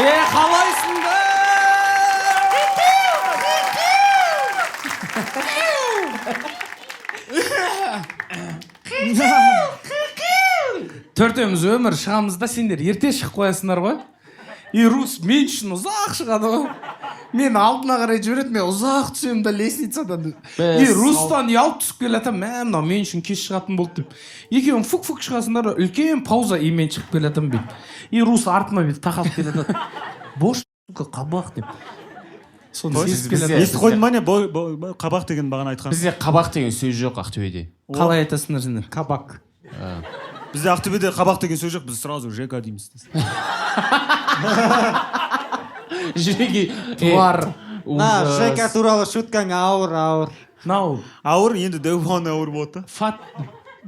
Қалайсыңдар? Төртеуміз өмір шығамыз да, сендер ерте шығып қоясыңдар ғой. Рус мен үшін ұзақ шығады ғой. Мен алдына қарай жібереді, мен ұзақ түсемін да лестницадан. Рустан ұялып түсіп келе жатам, мынау мен үшін кеш шығатын болды деп. Екеуің фук-фук шығасыңдар, үлкен пауза, мен шығып келе жатам бейт. Рус артыма бейт тақалып келе жатады. Бош қабақ деп. Естіп қойдың ма не? Қабақ деген бағана айтқан. Бізде қабақ деген сөз жоқ Ақтөбеде. Қалай айтасыңдар сендер? Қабақ. Бізде Ақтөбеде қабақ деген сөз жоқ, біз сразу ЖК дейміз. Жүрегі Туар. ЖК туралы шуткаң ауыр. Ауыр, енді дәуан ауыр болды. Фат.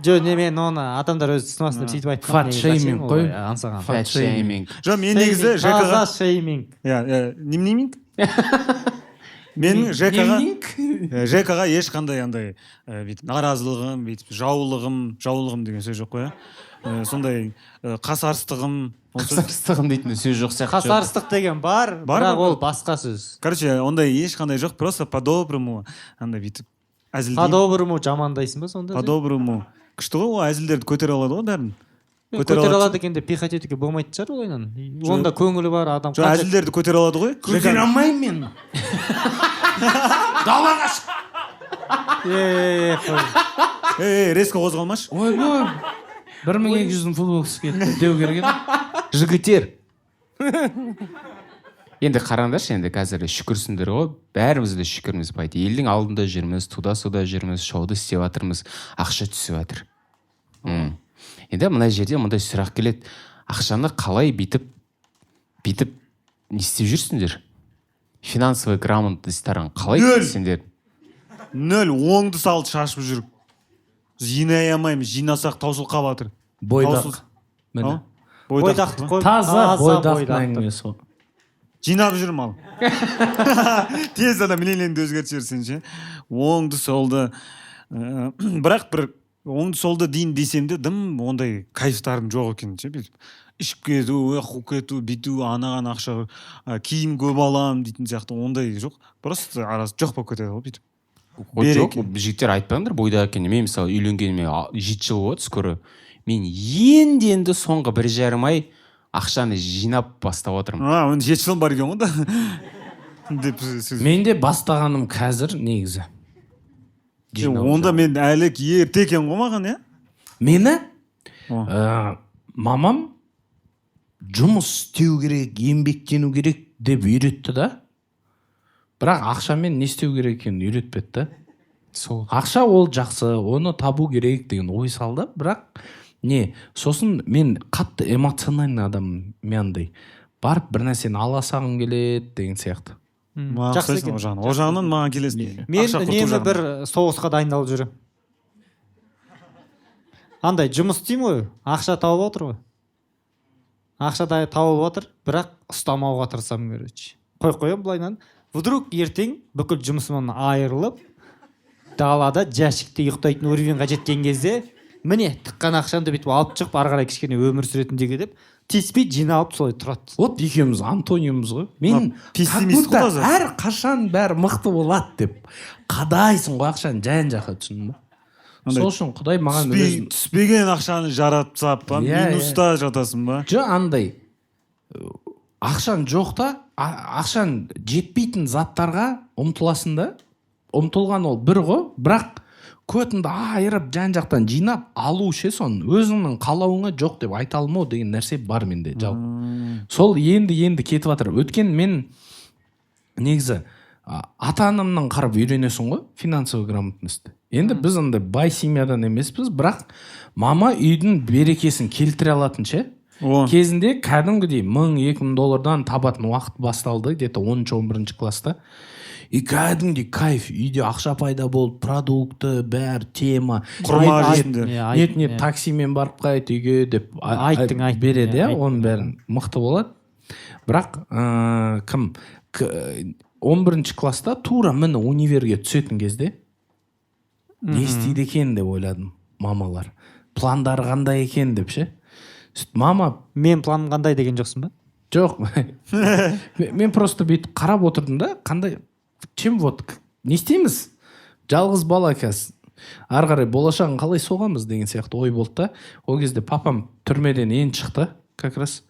Мен оны адамдар өзі түсінбасын деп сөйтіп айтқан. Фат шейминг қой. Аңсаған. Фат шейминг. Жоқ, мен негізі ЖК-ға... Таза шейминг. Немнеминг? Мен ЖК-ға ешқандай андай наразылығым, жаулығым деген сөз жоқ қой. Сондай қасарыстығым. Қасарыстығым дейтін сөз жоқ сияқты. Қасарыстық деген бар, бірақ ол басқа сөз. Короче, ондай ешқандай жоқ, просто по-доброму андай бүйтіп әзілдеймін. По-доброму жамандайсың ба сонда? По-доброму. Күшті ғой, ол әзілдерді көтере алады ғой бәрін. Көтере алады екен деп пихать етуге болмайтын шығар олайынан. Онда көңілі бар адам. Жоқ, әзілдерді көтере алады ғой. Көтере алмаймын мен. Далаға шық. Резко қозғалмашы. Ойбой. 1200-дің футболкасы келді деу керек еді. Жігіттер. Енді қараңдаршы, енді қазір шүкірсіңдер ғой, бәріміз де шүкірміз байды. Елдің алдында жүрміз, туда-суда жүрміз, шоуды істеп жатырмыз, ақша түсіп жатыр. Енді мына жерде мындай сұрақ келеді. Ақшаны қалай бүйтіп не істеп жүрсіңдер? Финансовый грамотностьтарын қалай сендер? 0, оңды салды шашып жүріп. Жинай алмаймыз, жинасақ таусылқап жатыр. Бойдақ. Бойдақты қой. Таза бойдақтың әңгімесі ғой. Жинап жүрім ал. Тез адам миленді өзгерт жіберсен ше. Оңды солды. Бірақ бір оңды солды дейін десем де дым ондай кайфтарым жоқ екен ше. Ішіп кету, қуып кету, бүйту, анаған ақша, киім көп алам дейтін сияқты ондай жоқ. Просто арасы жоқ болып кетеді ғой бүйтіп. Жоқ, жігіттер айтпаңдар бойдақ екен. Мен мысалы үйленгеніме 7 жыл болды скоро. Мен енді соңғы 1,5 ай ақшаны жинап бастап отырмын. Оны 7 жыл бар екен ғой да. Мен де бастағаным қазір негізі. Онда мен әлі ерте екен ғой маған, иә? Мені мамам жұмыс істеу керек, еңбектену керек деп үйретті да. Бірақ ақшамен не істеу керек екенін үйретпеді. Ақша ол жақсы, оны табу керек деген ой салды. Бірақ сосын мен қатты эмоциональный адам мендай. Барып бір нәрсені аласағым келеді деген сияқты. Жақсы екен. О жағынан маған келесің. Мен үнемі бір соғысқа дайындалып жүрем. Андай жұмыс істеймін ғой, ақша тауып отыр ғой. Ақша тауып отыр, бірақ ұстамауға тырысамын, короче. Қоямын былайынан. Вдруг ертең бүкіл жұмысымнан айырылып, далада жәшікте ұйықтайтын уровеньға жеткен кезде, міне тыққан ақшамды бүйтіп алып шығып, ары қарай кішкене өмір сүретіндегі деп, тиіспей жиналып солай тұрады. Вот екеуміз антониміз ғой. Мен әр қашан бәрі мықты болады деп қадайсың ғой ақшаны жайын-жаққа түсіндің ба? Сол үшін Құдай маған түспеген ақшаны жаратсап па, минуста жатасың ба? Жоқ, андай ақшан жоқта, ақшан жетпейтін заттарға ұмтыласың да. Ұмтылған ол бір ғой, бірақ көтінді айырып жан-жақтан жинап алу ше соны өзіңнің қалауыңа жоқ деп айта алмау деген нәрсе бар менде жалпы. Сол енді кетіп жатыр. Өткен мен негізі ата-анамнан қарап үйренесің ғой финансовый грамотностьті. Енді біз андай бай семьядан емеспіз, бірақ мама үйдің берекесін келтіре алатын ше. Кезінде кәдімгідей $1000-2000 табатын уақыт басталды, где-то 10-11 класста. И кәдімгідей кайф, үйде ақша пайда болды, продукты, бәр, тема. Құрма жесіңдер. Нет, таксимен барып қайт үйге деп береді, оның бәрін мықты болады. Бірақ 11 класста тура мені универге түсетін кезде не істейді екен деп ойладым мамалар. Пландары қандай екен деп ше. Мама, мен планым қандай деген жоқсың ба? жоқ мен просто бүйтіп қарап отырдым да, қандай чем вот не істейміз, жалғыз бала қазір ары қарай болашағын қалай соғамыз деген сияқты ой болды да. Ол кезде папам түрмеден енді шықты как раз,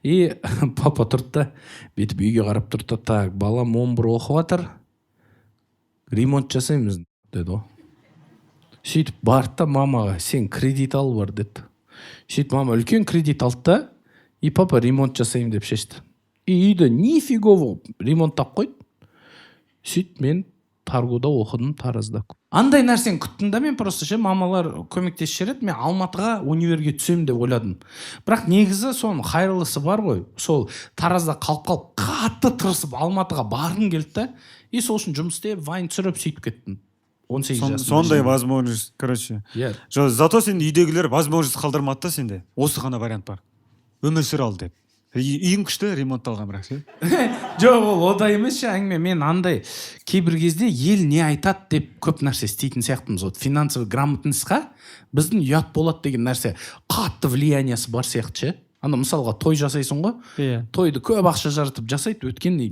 и папа тұрды да бүйтіп үйге қарап тұрды, так, балам 11 оқып жатыр, ремонт жасаймыз деді ғой. Сөйтіп барды да мамаға, сен кредит алып бар деді. Сөйтіп мама үлкен кредит алды да, и папа ремонт жасаймын деп шешті. И үйді нифигово ремонттап қойды. Сөйтіп мен Таргуда оқыдым, Таразда. Андай нәрсені күттім да, мен просто ше мамалар көмектесіп жібереді, мен Алматыға универге түсемін деп ойладым. Бірақ негізі соның қайырлысы бар ғой. Сол Таразда қалып қатты тырысып Алматыға барғым келді да, и сол үшін жұмыс істеп, вайн түсіріп сөйтіп кеттім. 18 жасымда. Сондай возможность, короче. Зато сен үйдегілер возможность қалдырмады да сенде. Осы ғана вариант бар. Өмір сүр ал деп. Үйің күшті ремонтталған бірақ ше. Жоқ, ол одай емес ше әңгіме. Мен андай кейбір кезде ел не айтады деп көп нәрсе істейтін сияқтымыз. Вот финансовый грамотностьқа біздің ұят болады деген нәрсе қатты влияниясы бар сияқты ше. Анда мысалға той жасайсың ғой. Тойды көп ақша жаратып жасайды, өткенде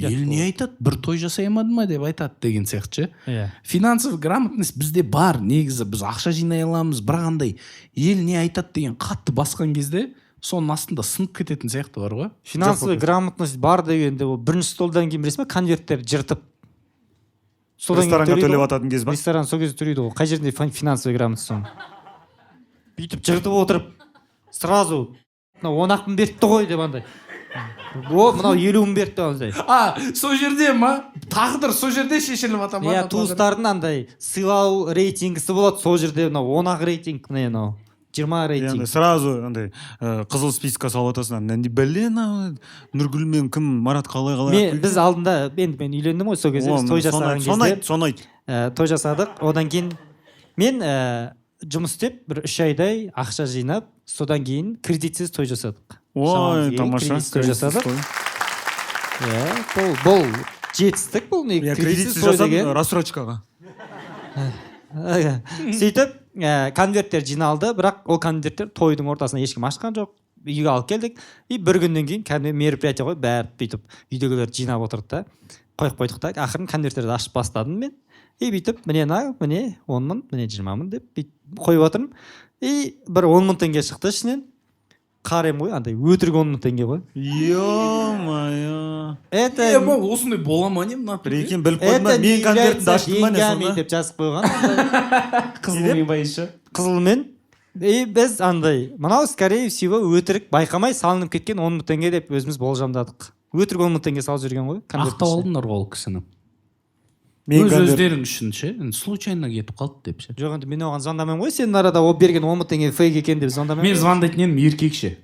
ел не айтады, бір той жасай алмады ма деп айтады деген сияқты ше. Финансовый грамотность бізде бар, негізі біз ақша жинай аламыз, бірақ андай ел не айтады деген қатты басқан кезде соның астында сынып кететін сияқты бар ғой. Финансовый грамотность бар дегенде ол бірінші столдан кейін білесің ба, конверттерді жыртып ресторанға төлеп жататын кез ба? Ресторан сол кезде төлейді ғой. Қай жерінде финансовый грамотность соны бүйтіп жыртып отырып сразу мынау 10 мың беріпті ғой деп андай, о мынау 50 мың беріпті андай. Сол жерде ма? Тағдыр сол жерде шешіліп ата ма? Туыстардың андай сыйлау рейтингісі болады, сол жерде мынау 10 рейтинг, мынау 20 рейтинг. Сразу андай қызыл списокқа салып атасың. Блин, Нұргүл кім, Марат қалай? Біз алдында мен үйлендім ғой сол кезде, той жасаған кезде. Соны айт. Той жасадық. Одан кейін мен жұмыс істеп бір 3 айдай ақша жинап, содан кейін кредитсіз той жасадық. Ой, тамаша. Той жасадық. Бұл жетістік, бұл не? Кредитсіз жасадық рассрочкаға. Сөйтіп конверттер жиналды, бірақ ол конверттер тойдың ортасына ешкім ашқан жоқ. Үйге алып келдік. И бір күннен кейін кәдімгі мероприятие ғой, бәрі бүйтіп үйдегілер жинап отырды да, қойып қойдық та, ақырын конверттерді ашып бастадым мен. И бүйтіп міне 10 мың, міне 20 мың деп қойып отырмын. И бір 10 мың теңге шықты ішінен. Қарем ғой, андай өтірік 10 мың теңге ғой. Ё-моё. Осындай бола ма не мына? Прекен біліп қойдым ба? Мен конвертімді аштым ба не сонда? Деп жазып қойған. Қызылмен байышы. Қызылмен. И біз андай, мынау скорее всего өтірік, байқамай салынып кеткен 10 мың теңге деп өзіміз болжамдадық. Өтірік 10 мың теңге салып жүрген ғой. Ақтап алдыңдар ғой ол кісіні. Өздерің үшін ше, случайно кетіп қалды деп ше. Жоқ, енді мен оған звондамаймын ғой, сенің арада ол берген 10 мың теңге фейк екен деп звондамаймын. Мен звондайтын едім еркек ше.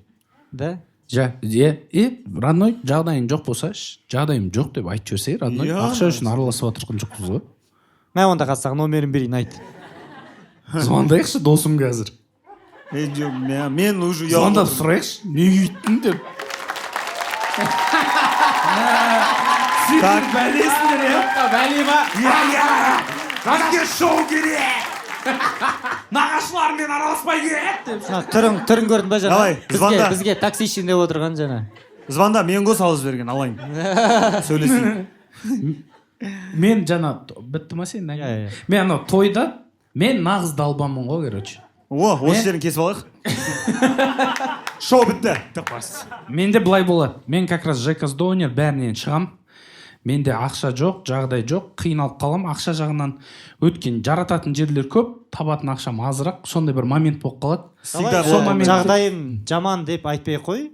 Да? Родной, жағдайың жоқ болса, жағдайым жоқ деп айтып жіберсе, родной, ақша үшін араласып отырған жоқпыз ғой. Мен онда қатсақ номерін берейін, айт. Звондайықшы досым қазір. Мен уже звондап сұрайықшы, неге үйттің деп. Сендер бәлесіңдер бәле ма? Бізге шоу керек! Нағашылармен араласпай керек деп. Түрін көрдің ба жаңа? Давай, звонда. Бізге таксишін деп отырған жаңа. Звонда мен ғой салып жіберген, алайын. Сөйлесейін. Мен жаңа, бітті ма сен? Мен анау тойда, мен нағыз далбамын ғой, короче. Осы жерін кесіп алайық. Шоу бітті. Менде былай болады. Мен как раз Жека Сдоунер бәрінен шығам. Менде ақша жоқ, жағдай жоқ, қиналып қалам ақша жағынан. Өткен жарататын жерлер көп, табатын ақшам азырақ, сондай бір момент болып қалады. Жағдайым жаман деп айтпай қой.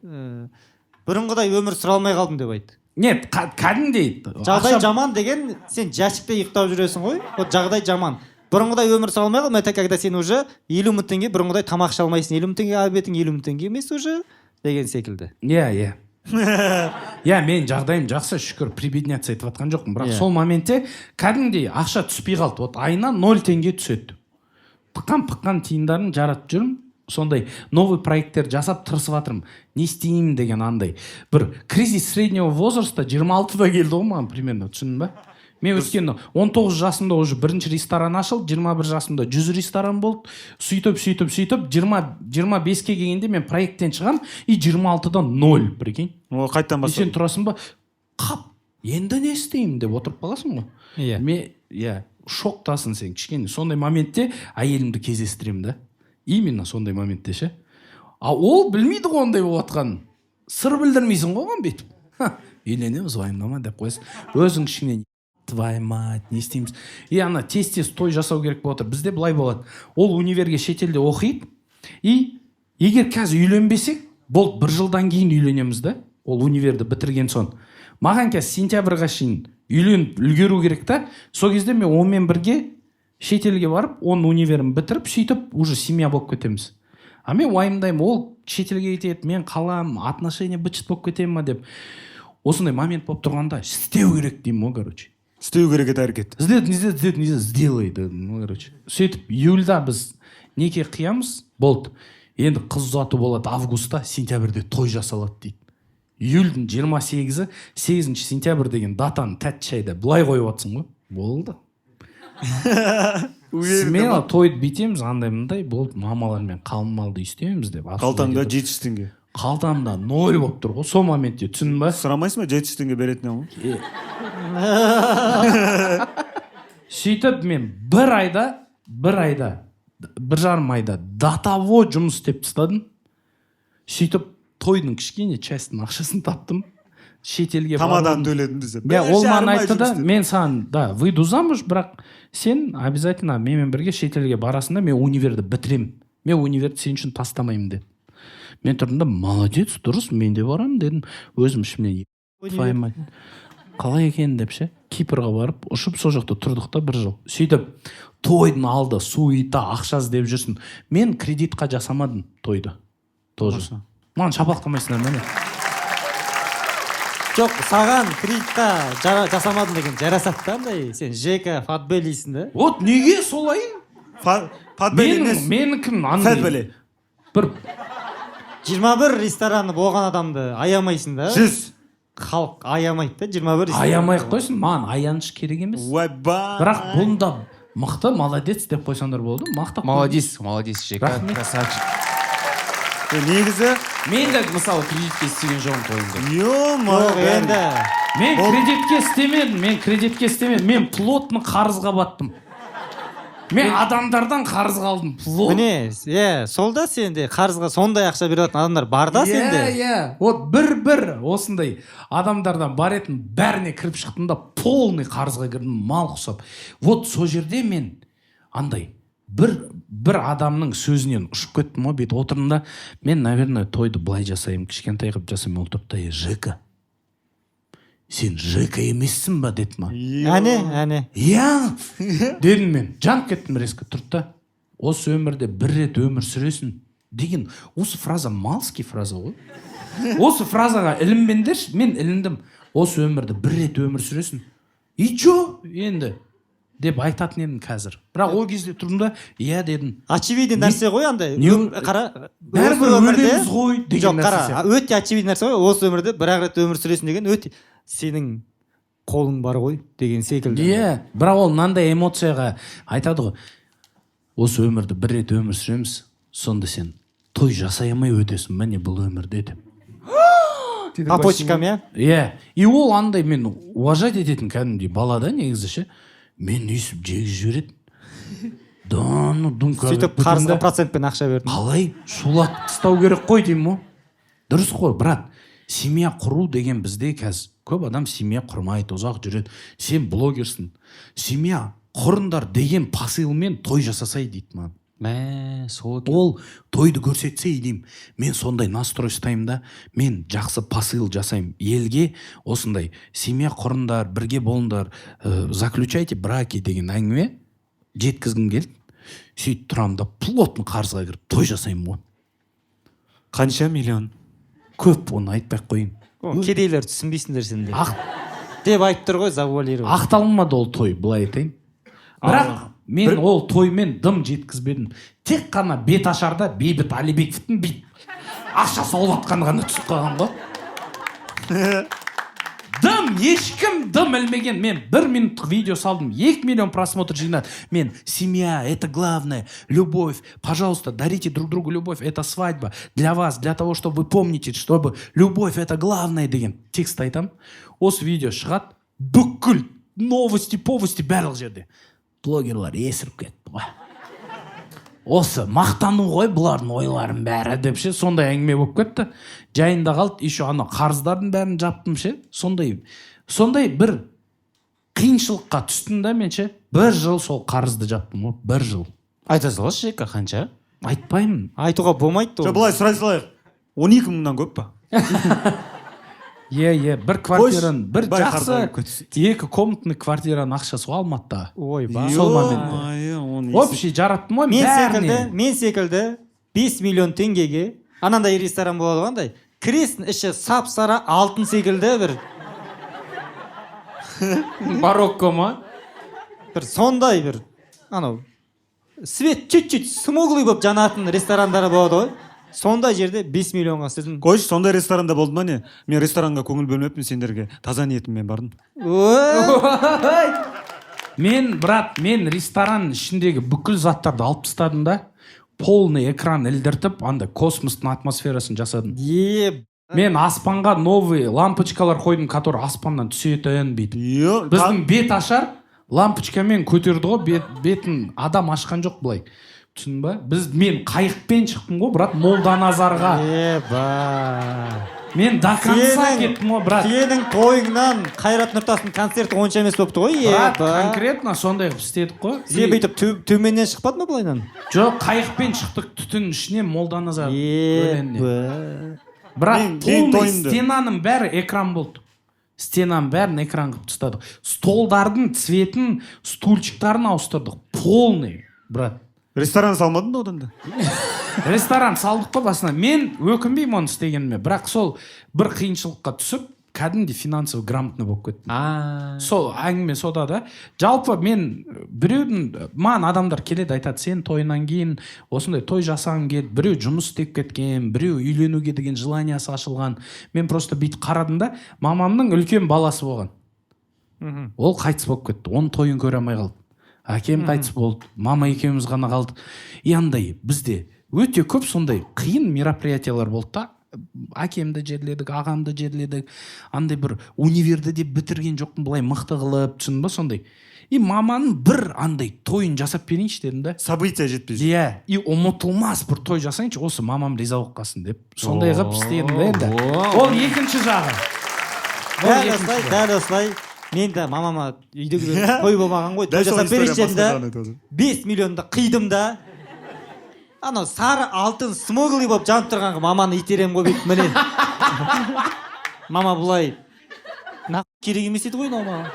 Бұрынғыдай өмір сүре алмай қалдым деп айт. Нет, кәдімгідей. Жағдай жаман деген сен жәшікте ұйықтап жүресің ғой. Вот жағдай жаман. Бұрынғыдай өмір сүре алмай қалдым, это когда сен уже 50 мың теңге бұрынғыдай тамақ іше алмайсың. 50 мың теңге обедің 50 мың теңге емес уже деген секілді. Мен жағдайым жақсы, шүкір, прибедняться етіп атқан жоқпын, бірақ сол моментте кәдімгідей ақша түспей қалды. Вот айына 0 теңге түседі. Пыққан тиындарын жаратып жүрмін. Сондай новый проекттер жасап тырысып жатырмын. Не істеймін деген андай. Бір кризис среднего возраста 26-да келді ғой маған примерно, түсіндің ба? мен өйткені 19 жасымда уже бірінші ресторан ашылды, 21 жасымда 100 ресторан болды, сөйтіп 25-ке келгенде мен проекттен шығам, и 26-да 0, прикинь. О, қайттан И сен бастап. тұрасың ба, қап, енді не істеймін деп отырып қаласың ғой. Иә. Шоктасың сен кішкене. Сондай моментте әйелімді кездестіремін да. Именно сондай моментте ше. А ол білмейді ғой ондай болып жатқанын. Сыр білдірмейсің ғой оған бүйтіп. Үйленеміз уайымдама деп қойсың. Өзің кішкене твою мать, не істейміз. И ана тез той жасау керек болып отыр. Бізде былай болады. Ол универге шетелде оқиды. И егер қазір үйленбесек, болды 1 жылдан кейін үйленеміз да. Ол универді бітірген соң. Маған қазір сентябрьға шейін үйленіп үлгеру керек та. Сол кезде мен онымен бірге шетелге барып, оның универін бітіріп, сөйтіп уже семья болып кетеміз. А мен уайымдаймын, ол шетелге кетеді, мен қалам, отношение бычыт болып кетемін ма деп. Осындай момент болып тұрғанда істеу керек деймін ғой, короче. Істеу керек еді әрекет. Сделай дедім, короче. Сөйтіп июльда біз неке қиямыз, болды. Енді қыз ұзату болады августта, сентябрьде той жасалады дейді. Июльдің 28-і, 8 сентябрь деген датаны тәтті шайда былай қойып атсың ғой. Болды. Смело тойды бүйтеміз, андай мындай болды, мамалармен қалмалды істейміз деп. Қалтаңда 700 теңге. Қалтамда 0 болып тұр ғой. Сол моментте түсіндің ба? Сұрамайсың ба 700 теңге беретін ғой? Сөйтіп мен бір айда, 1,5 айда датаво жұмыс істеп тастадым. Сөйтіп тойдың кішкене частын ақшасын таптым. Шетелге Тамадан төледім десе. Ол маған айтты да, мен саған, да, выйду замуж, бірақ сен обязательно менімен бірге шетелге барасың да, мен универді бітірем. Мен универді сен үшін тастамаймын деді. Мен тұрдым да, молодец, дұрыс, мен де барамын дедім. Өзім ішімнен қалай екен деп ше, Кипрға барып, ұшып сол жақта тұрдық та 1 жыл. Сөйтіп тойдың алды, суета, ақша іздеп жүрсін. Мен кредитқа жасамадым тойды. Тоже. Маған шапалақтамайсыңдар мені. Жоқ, саған кредитқа жасамадың деген жарасады да, андай. Сен ЖК фатбелейсің да. Вот неге солай? Фатбели емес. Менікім андай. Фатбели. Бір 21 рестораны болған адамды аямайсың да. 100. Халық аямайды да, 21 ресторан. Аямай қойсын, маған аяныш керек емес. Бірақ бұнда мықты, молодец деп қойсаңдар болды. Молодец, ЖК, красавчик. Негізі Мен де мысалы кредитке істеген жоғым тойымды. Жоқ, енді. Мен кредитке істемедім. Мен плотны қарызға баттым. Мен адамдардан қарыз қалдым. Міне, сол да сенде қарызға сондай ақша беретін адамдар бар да сенде. Вот бір осындай адамдардан бар етін бәріне кіріп шықтым да полный қарызға кірдім, мал құсап. Вот сол жерде мен андай бір адамның сөзінен ұшып кеттім ғой, бет отырында. Мен, наверное, тойды былай жасаймын, кішкентай қып жасаймын. Ол топта ЖК. Сен ЖК емессің ба, деді ма? Әне. Иә, дедім мен. Жанып кеттім резко, тұрды да. Осы өмірде 1 рет өмір сүресің деген, осы фраза малский фраза ғой. Осы фразаға ілінбеңдерші, мен іліндім. Осы өмірде 1 рет өмір сүресің. И чо енді? Деп айтатын едім қазір. Бірақ ол кезде тұрдым да, иә дедім. Очевидный нәрсе ғой андай. Қара, бәрібір өлеміз ғой деген нәрсе. Жоқ, қара, өте очевидный нәрсе ғой. Осы өмірде 1 рет өмір сүресің деген өте сенің қолың бар ғой деген секілді. Иә, бірақ ол мынандай эмоцияға айтады ғой. Осы өмірде 1 рет өмір сүреміз, сонда сен той жасай алмай өтесің, міне бұл өмірде деп. По почкам, иә? Иә, и ол андай мен уважать ететін кәдімгідей бала да негізі ше. Мен өйсіп жегіз жібереді. Сөйтіп қарызға процентпен ақша бердің. Қалай шулат тастау керек қой деймін ғой. Дұрыс қой, брат. Семья құру деген бізде қазір көп адам семья құрмайды, ұзақ жүреді. Сен блогерсің. Семья құрыңдар деген посылмен той жасасай дейді маған. Ол тойды көрсетсе деймін. Мен сондай настрой ұстаймын да, мен жақсы посыл жасаймын. Елге осындай семья құрыңдар, бірге болыңдар, заключайте браки деген әңгіме жеткізгім келді. Сөйтіп тұрамын да плотный қарызға кіріп той жасаймын ғой. Қанша миллион? Көп, оны айтпай қойын. Кедейлер түсінбейсіңдер сендер. Деп айтып тұр ғой, завуалировать. Ақталмады ол той, былай айтайын. Бірақ мен ол тоймен дым жеткізбедім. Тек қана бет ашарда Бейбіт Алибековтің ақша саулатқан ғана түсіп қалған ғой. ешкім дым ілмеген. Мен 1 минуттық видео салдым, 2 миллион просмотр жинады. Мен семья, это главное, любовь, пожалуйста, дарите друг другу любовь, это свадьба для вас, для того, чтобы вы помните, чтобы любовь это главное деген текст айтам. Осы видео шығады, бүкіл новости, повости барлық жерде. Блогерлар есіріп кетті ғой. Осы мақтану ғой бұлардың ойларын бәрі деп ше, сондай әңгіме болып кетті. Жайында қалды, еще ана қарыздардың бәрін жаптым ше. Сондай бір қиыншылыққа түстім да мен ше. 1 жыл сол қарызды жаптым ғой, 1 жыл. айта салшы Жека, қанша? Айтпаймын. Айтуға болмайды. Жоқ, былай сұрай салайық. 12 мыңнан көп па? Бір квартираның, бір бай жақсы қарыздар көтісі. 2 комнатный квартираның ақшасы Алматыда. Ой, ба. Сол моментте. Вообще жараттым ғой бәріне. Мен секілді 5 миллион теңгеге анандай ресторан болады қандай? Кіресің, іші сап-сара алтын секілді бір Барокко ма? бір сондай бір анау свет чуть-чуть смуглый болып жанатын ресторандары болады ғой. Сондай жерде 5 миллионға сіздің. Қойшы, сондай ресторанда болды ма не? Мен ресторанға көңіл бөлмеппін, сендерге таза ниетіммен бардым. Мен ресторан ішіндегі бүкіл заттарды алып тастадым да, полный экран ілдіртіп, андай космостың атмосферасын жасадым. Мен аспанға новый лампочкалар қойдым, который аспаннан түсетін бейді. Біздің бет ашар, лампочкамен көтерді ғой, бетін адам ашқан жоқ былай. Түсін ба? Мен қайықпен шықтым ғой, брат, Молданазарға. Мен до конца кеттім ғой, брат. Сенің тойыңнан Қайрат Нұртастың концерті онша емес болыпты ғой. Брат, конкретно сондай қып істедік қой. Сен бүйтіп төменнен шықпады ма былайнан? Жоқ, қайықпен шықтық түтін ішіне Молданазар көлінне. Брат, полный стенаның бәрі экран болды. Стенаның бәрін экран қып тастадық. Столдардың цветін, стульчиктарын ауыстырдық. Полный, брат. Ресторан салмадың да одан да? Ресторан салдық қой басына. Мен өкінбеймін оны істегеніме. Бірақ сол бір қиыншылыққа түсіп, кәдімгі финансовый грамотный болып кеттім. Сол әңгіме сода да. Жалпы мен біреудің, маған адамдар келеді айтады, сен тойынан кейін осындай той жасағың келді, біреу жұмыс істеп кеткен, біреу үйленуге деген желаниясы ашылған. Мен просто бүйтіп қарадым да, мамамның үлкен баласы болған. Ол қайтыс болып кетті, оның тойын көре алмай қалды. Әкем қайтыс болды, мама екеуміз ғана қалдық. Андай бізде өте көп сондай қиын мероприятиялар болды да. Әкемді жерледік, ағамды жерледік. Андай бір универді деп бітірген жоқпын, былай мықты қылып, түсін ба сондай. И маманың бір андай тойын жасап берейінші дедім да. События жетпейді. Иә, и ұмытылмас бір той жасайыншы, осы мамам риза болып қалсын деп. Сондай қылып істедім да енді. Ол екінші жағы. Дәл осылай. Мен де мамама үйдегі той болмаған ғой, той жасап берейінші дедім да. 5 миллионды қидым да. Анау сары алтын смуглый болып жанып тұрғанға маманы итерем ғой бүйтіп міне. Мама бұлай керек емес еді ғой мама.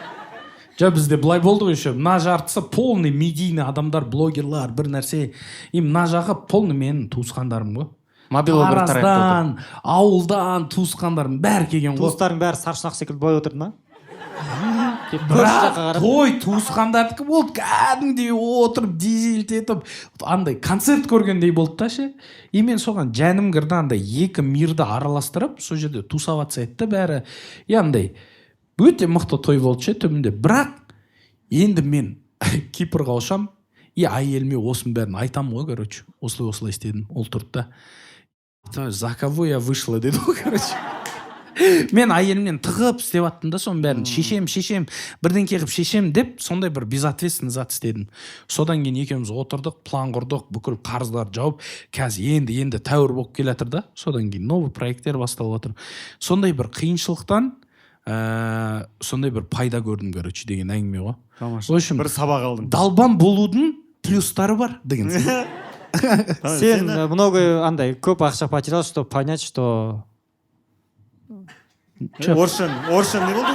Бізде былай болды ғой еще. Мына жартысы полный медийный адамдар, блогерлар, бір нәрсе. И мына жағы полный менің туысқандарым ғой. Араздан, ауылдан туысқандарым бәрі келген ғой. Туыстарың бәрі саршынақ секілді бой отырды ма? Бірақ той туысқандардікі болды, кәдімгідей отырып дизельтетіп андай концерт көргендей болды да ше. И мен соған жәнім кірді, андай екі мирді араластырып сол жерде тусоваться етті бәрі. И андай өте мықты той болды ше түбінде. Бірақ енді мен Кипрға ұшам, и әйеліме осының бәрін айтам ғой, короче, осылай істедім. Ол тұрды да, за кого я вышла деді ғой, короче. Мен әйелімнен тығып істеп аттым да соның бәрін. Шешем, бірден кеғіп шешем деп, сондай бір безответственный зат істедім. Содан кейін екеуміз отырдық, план құрдық, бүкіл қарыздар жауып, қазір енді тәуір болып келатыр да. Содан кейін новый проекттер басталып отыр. Сондай бір қиыншылықтан сондай бір пайда көрдім, короче, деген әңгіме ғой. Тамаша. Бір сабақ алдым. Далбан болудың плюстары бар деген. Сен много андай көп ақша потерял, чтобы понять, что Орысша не болды?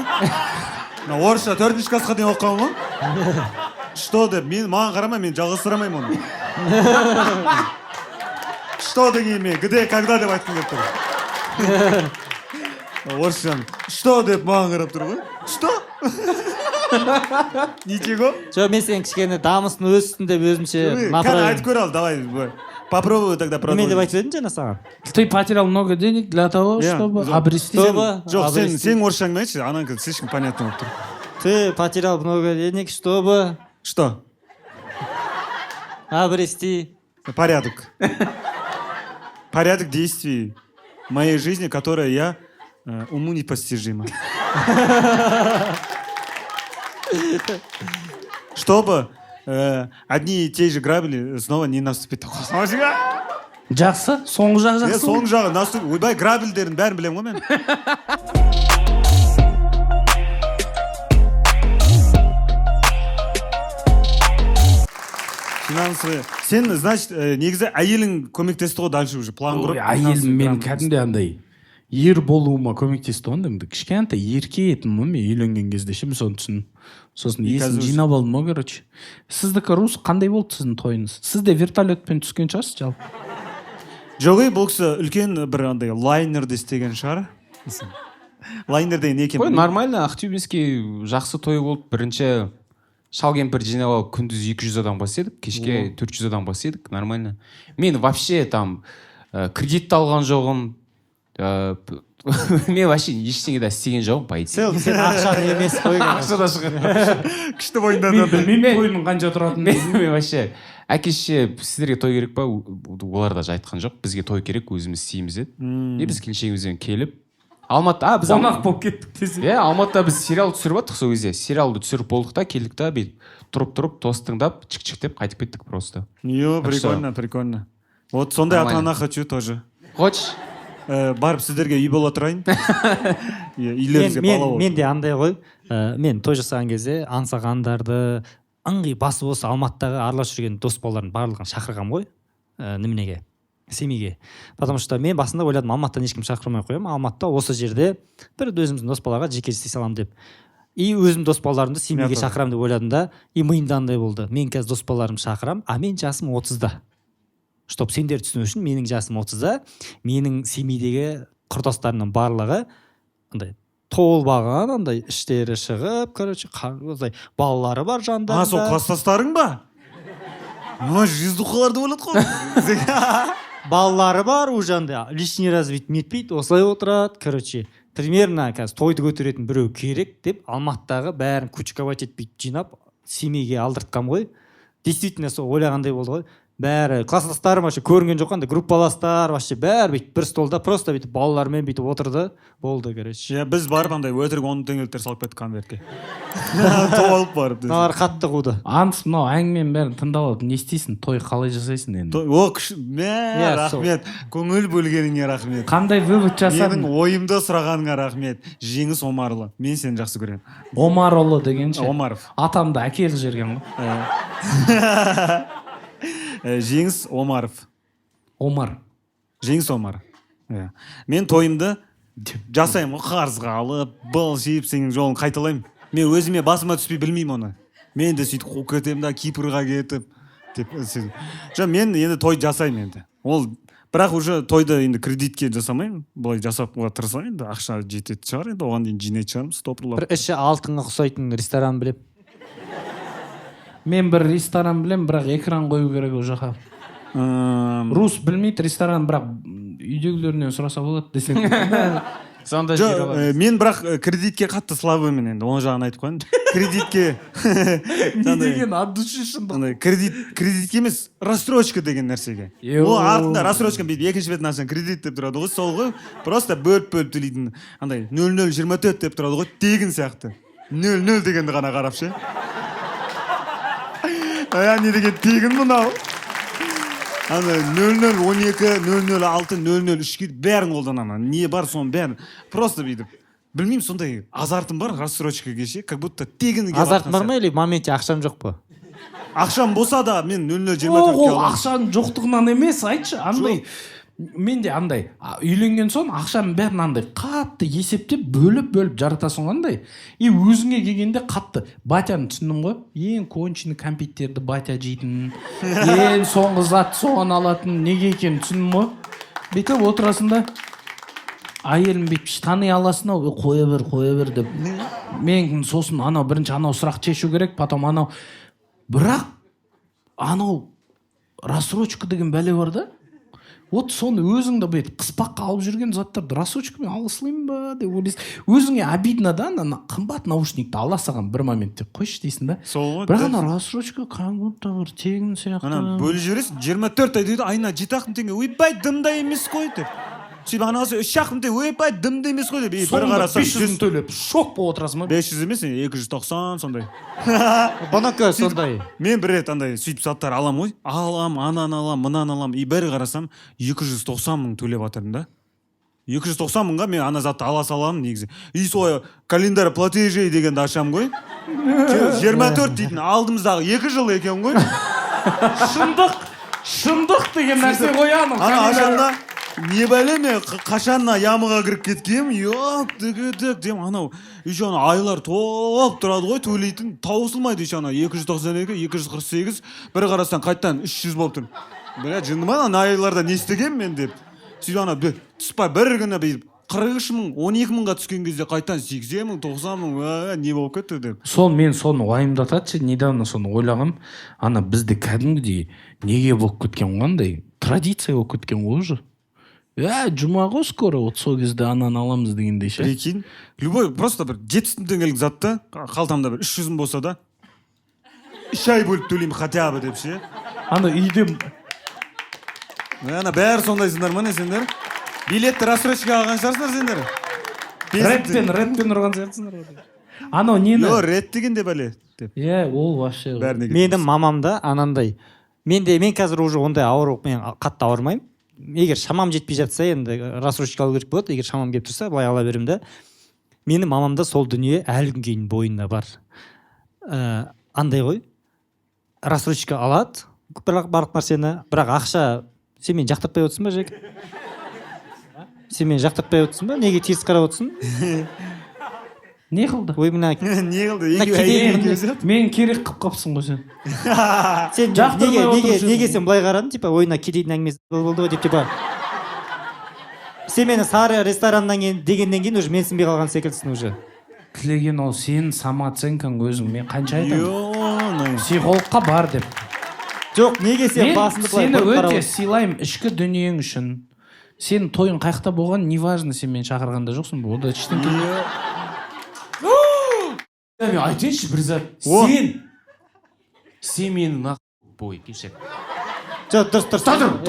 Орысша 4-ші классқа дейін оқыған ғой? Что деп, маған қарамай, мен жалғастырамаймын оны. Что деген мен, где, когда деп айтқым келіп тұр. Орысшан, что деп маған қарап тұр ғой? Что? Ничего? Жоқ, мен сен кішкене дамысын өссін деп өзімше Кәне айтып көр ал, давай. попробуй тогда неме деп продолжить. айтып едім жаңа саған. Ты потерял много денег для того, Иә, чтобы жоқ. обрести... Чтобы жоқ сен обрести- сен орысшаңды айтшы ананікі слишком понятно болып тұр. Ты потерял много денег, чтобы Что? обрести. Порядок. Порядок действий в моей жизни, которая я уму непостижима. Чтобы одни и те же грабили снова не наступить. Жақсы, соңғы жақ жақсы. Соңғы жағы наступить. Ойбай грабильдердің бәрін білемін ғой мен. Финансовый. Сен, значит, негізі әйелің көмектесті ғой дальше уже план Ой, құрып. әйелім мен кәдімгідей андай ер болуыма көмектесті ғой енді кішкентай ерке етім ғой мен үйленген кезде ше мен соны түсіндім. Сосын есін қазір жинап алдым ғой короче. Сіздікі рус қандай болды сіздің тойыңыз? Сіз де вертолетпен түскен шығарсыз жалпы? Жоқ, бұл кісі үлкен бір андай лайнерде істеген шығар. Лайнер деген не екен? Ой, нормально, Ақтөбеске жақсы той болды. Бірінші шал кемпір жинап алып күндіз 200 адам бас едік, кешке 400 адам бас едік, нормально. Мен вообще там кредитті алған жоғым, мен вообще ештеңе де істеген жоғым, по идее. Сен ақшаны емес қой. Ақша да шығар. Күшті бойында Мен білмеймін тойдың қанша тұратынын. Мен вообще әке-шеше сіздерге той керек па? Олар да айтқан жоқ. Бізге той керек, өзіміз істейміз деді. Біз келіншегімізбен келіп Алматыда біз Қонақ болып кеттік десе. Иә, Алматыда біз сериал түсіріпаттық сол кезде. Сериалды түсіріп болдық та, келдік та, тұрып тост тыңдап, чик-чик деп қайтып кеттік просто. Йо, Так что? прикольно, прикольно. Вот сондай ата-ана хочу тоже. Хочешь? Барып сіздерге үй бола тұрайын. Үйлеріңізге бала бол. Мен де андай ғой. Мен той жасаған кезде аңсағандарды ыңғи басы осы Алматыдағы араласып жүрген дос балалардың барлығын шақырғам ғой. Неменеге? Семейге. Потому что мен басында ойладым Алматыдан ешкім шақырмай қоямын. Алматыда осы жерде бір өзіміздің дос балаларға жеке істей саламын деп. И өзім дос балаларымды Семейге шақырамын деп ойладым да. И миымда андай болды. Мен қазір дос балаларымды шақырам, а мен жасым 30-да. Чтоб сендер түсіну үшін менің жасым 30-да, менің Семейдегі құрдастарымның барлығы андай толбаған, андай іштері шығып, короче, балалары бар жандарында. Сол класстастарың ба? Жиздухаларды ойлады ғой. Балалары бар, уже андай лишний развит нетпейді, осылай отырады, короче. Примерно қазір тойды көтеретін біреу керек деп Алматыдағы бәрін кучковать етпейді жинап Семейге алдыртқам ғой. Действительно сол ойлағандай болды ғой. Бәрі класстастарым вообще көрінген жоқ, андай группаластар вообще бәрі бүйтіп бір столда просто бүйтіп балалармен бүйтіп отырды, болды короче. Біз барып андай өтірік 10 теңгеліктер салып кеттік конвертке. Тоғалып барып. Мыналар қатты қуды. Анс мынау әңгіменің бәрін тыңдап алып не істейсің? Той қалай жасайсың енді? О, рахмет. Көңіл бөлгеніңе рахмет. Қандай вывод жасадың? Менің ойымды сұрағаныңа рахмет. Жеңіс Омарұлы. Мен сені жақсы көремін. Омарұлы дегенше. Омаров. Атамды әке қылып жіберген ғой. Жеңіс Омаров. Омар. Жеңіс Омар. Мен тойымды жасаймын, қарызға алып, бал жейіп, сенің жолын қайталаймын. Мен өзіме басыма түспей білмеймін оны. Мен де сөйтіп қуып кетемін да, Кипрға кетіп. Мен енді той жасаймын енді. Ол бірақ уже тойды енді кредитке жасамаймын. Былай жасапқа тырысамын енді, ақша жететін шығар енді, оған дейін жинайтын шығармын, стопырлап. Бір іші алтынға ұқсайтын ресторан білем. Мен бір ресторан білем, бірақ экран қою керек ол жаққа. Рус білмейді ресторан, бірақ үйдегілерінен сұраса болады десең. Сонда жер алады. Мен бірақ кредитке қатты слабымын енді, оны жағын айтып қойын. Кредитке Не деген от души шындық. кредитке емес, рассрочка деген нәрсеге. Ол артында рассрочка бүйтіп екінші бетін ашқан кредит деп тұрады ғой, сол ғой. Просто бөліп төлейтін андай 0024 деп тұрады ғой, тегін сияқты. 00 дегенді ғана қарап ше. Не деген тегін мынау. 0012, 006, 003-ге бәрін қолданамын. Не бар соның бәрін. Просто бүйтіп. Білмеймін, сондай азартым бар рассрочкаға ше, как будто тегін. Азарт бар ма или моменте ақшам жоқ па? Ақшам болса да мен 0024-ке Ол аламын. ақшаның жоқтығынан емес, айтшы. Андай мен де андай үйленген соң ақшаның бәрін андай қатты есептеп бөліп жаратасың андай. И өзіңе келгенде қатты батяны түсіндім ғой. Ең конченый кәмпиттерді батя жейтін, ең соңғы зат соған алатын неге екенін түсіндім ғой. Бүйтіп отырасың да әйелім бүйтіп тани аласың ау, қоя бер деп. Мен сосын бірінші анау сұрақ шешу керек, потом анау. Бірақ анау рассрочка деген бәле бар да. Вот соны өзіңді бүйтіп қыспаққа алып жүрген заттарды рассрочкамен алысылайын ба деп ойлайсың. Өзіңе обидно да, ана қымбат наушникті ала салған бір моментте қойшы дейсің да. Сол ғой. Бірақ ана рассрочка как будто бір тегін сияқты. Ана бөліп жібересің 24 ай дейді, айына 7 теңге. Ойбай, дымда емес қой деп. Сөйтіп анасы 3 теңге, ойбай, дымда емес қой деп. Бір қарасаң 500 төлеп шок болып отырасың ба? 500 емес, 290 сондай. Бұныкі сондай. Мен бір рет андай сөйтіп заттар алам ғой. Алам, ананы алам, мынаны алам. Бір қарасам 290 мың төлеп жатырмын да. 290 мыңға мен ана затты ала саламын негізі. И сол календарь платежей дегенді ашам ғой. 24 дейтін алдымыздағы 2 жыл екен ғой. Шындық деген нәрсе қоямын. Ана ашамда не бәле мен қашанна ямыға кіріп кеткем, йоқ дегедік дем, анау еще ана айлар топ тұрады ғой, төлейтін таусылмайды еще ана 292, 248, бір қарасаң қайттан 300 болып тұр. Бля, жындыма ана айларда не істегем мен деп. Сөйтіп ана тұспай бір күні 43 мың, 12 мыңға түскен кезде қайттан 80 мың, 90 мың, не болып кетті деп. Мен соны уайымдатады, недавно соны ойлағам. Ана бізде кәдімгідей неге болып кеткен қандай, традиция болып кеткен ғой уже. Жұма ғой скоро, вот сол кезде ананы аламыз дегендей ше. Прикинь, любой просто бір 700 теңгелік затты қалтамда бір 300 мың болса да 3 ай бөліп төлеймін хотя бы деп ше. Ана үйде Ана бәрі сондайсыңдар ма не сендер? Билетті рассрочка алған шығарсыңдар сендер? рэппен ұрған сияқтысыңдар ғой. Анау нені? Йо, рэп деген де бәле деп. Ол вообще. Менің мамамда анандай. Мен қазір уже ондай ауыр, мен қатты ауырмаймын. Егер шамам жетпей жатса, енді рассрочка алу керек болады. Егер шамам келіп тұрса, былай ала беремін да. Менің мамамда сол дүние әлі күнге дейін бойында бар. Андай ғой. Рассрочка алады, барлық нәрсені, бірақ ақша сен мені жақтыртпай отырсың ба, Жек? Сен мені жақтыртпай отырсың ба? Неге теріс қарап отырсың? Не қылды? Ой, мына не қылды? Мен керек қылып қапсың ғой сен. Сен неге сен былай қарадың, типа ойына кедейдің әңгімесі болды ғой деп, типа сен мені сары рестораннан дегеннен кейін уже менсінбей қалған секілдісің уже. Тілеген ол сенің самооценкаң өзің. Мен қанша Йо, айтамын? Психологқа бар деп. Жоқ, неге сен басынды былай сені қойып өте сыйлаймын ішкі дүниең үшін. Сенің тойың қайықта болған, неважно, сен мені шақырғанда жоқсың ба? Ода ештеңе. Мен айтайыншы бір зат. Сен мені нақ бой кешек. Жоқ, дұрыс.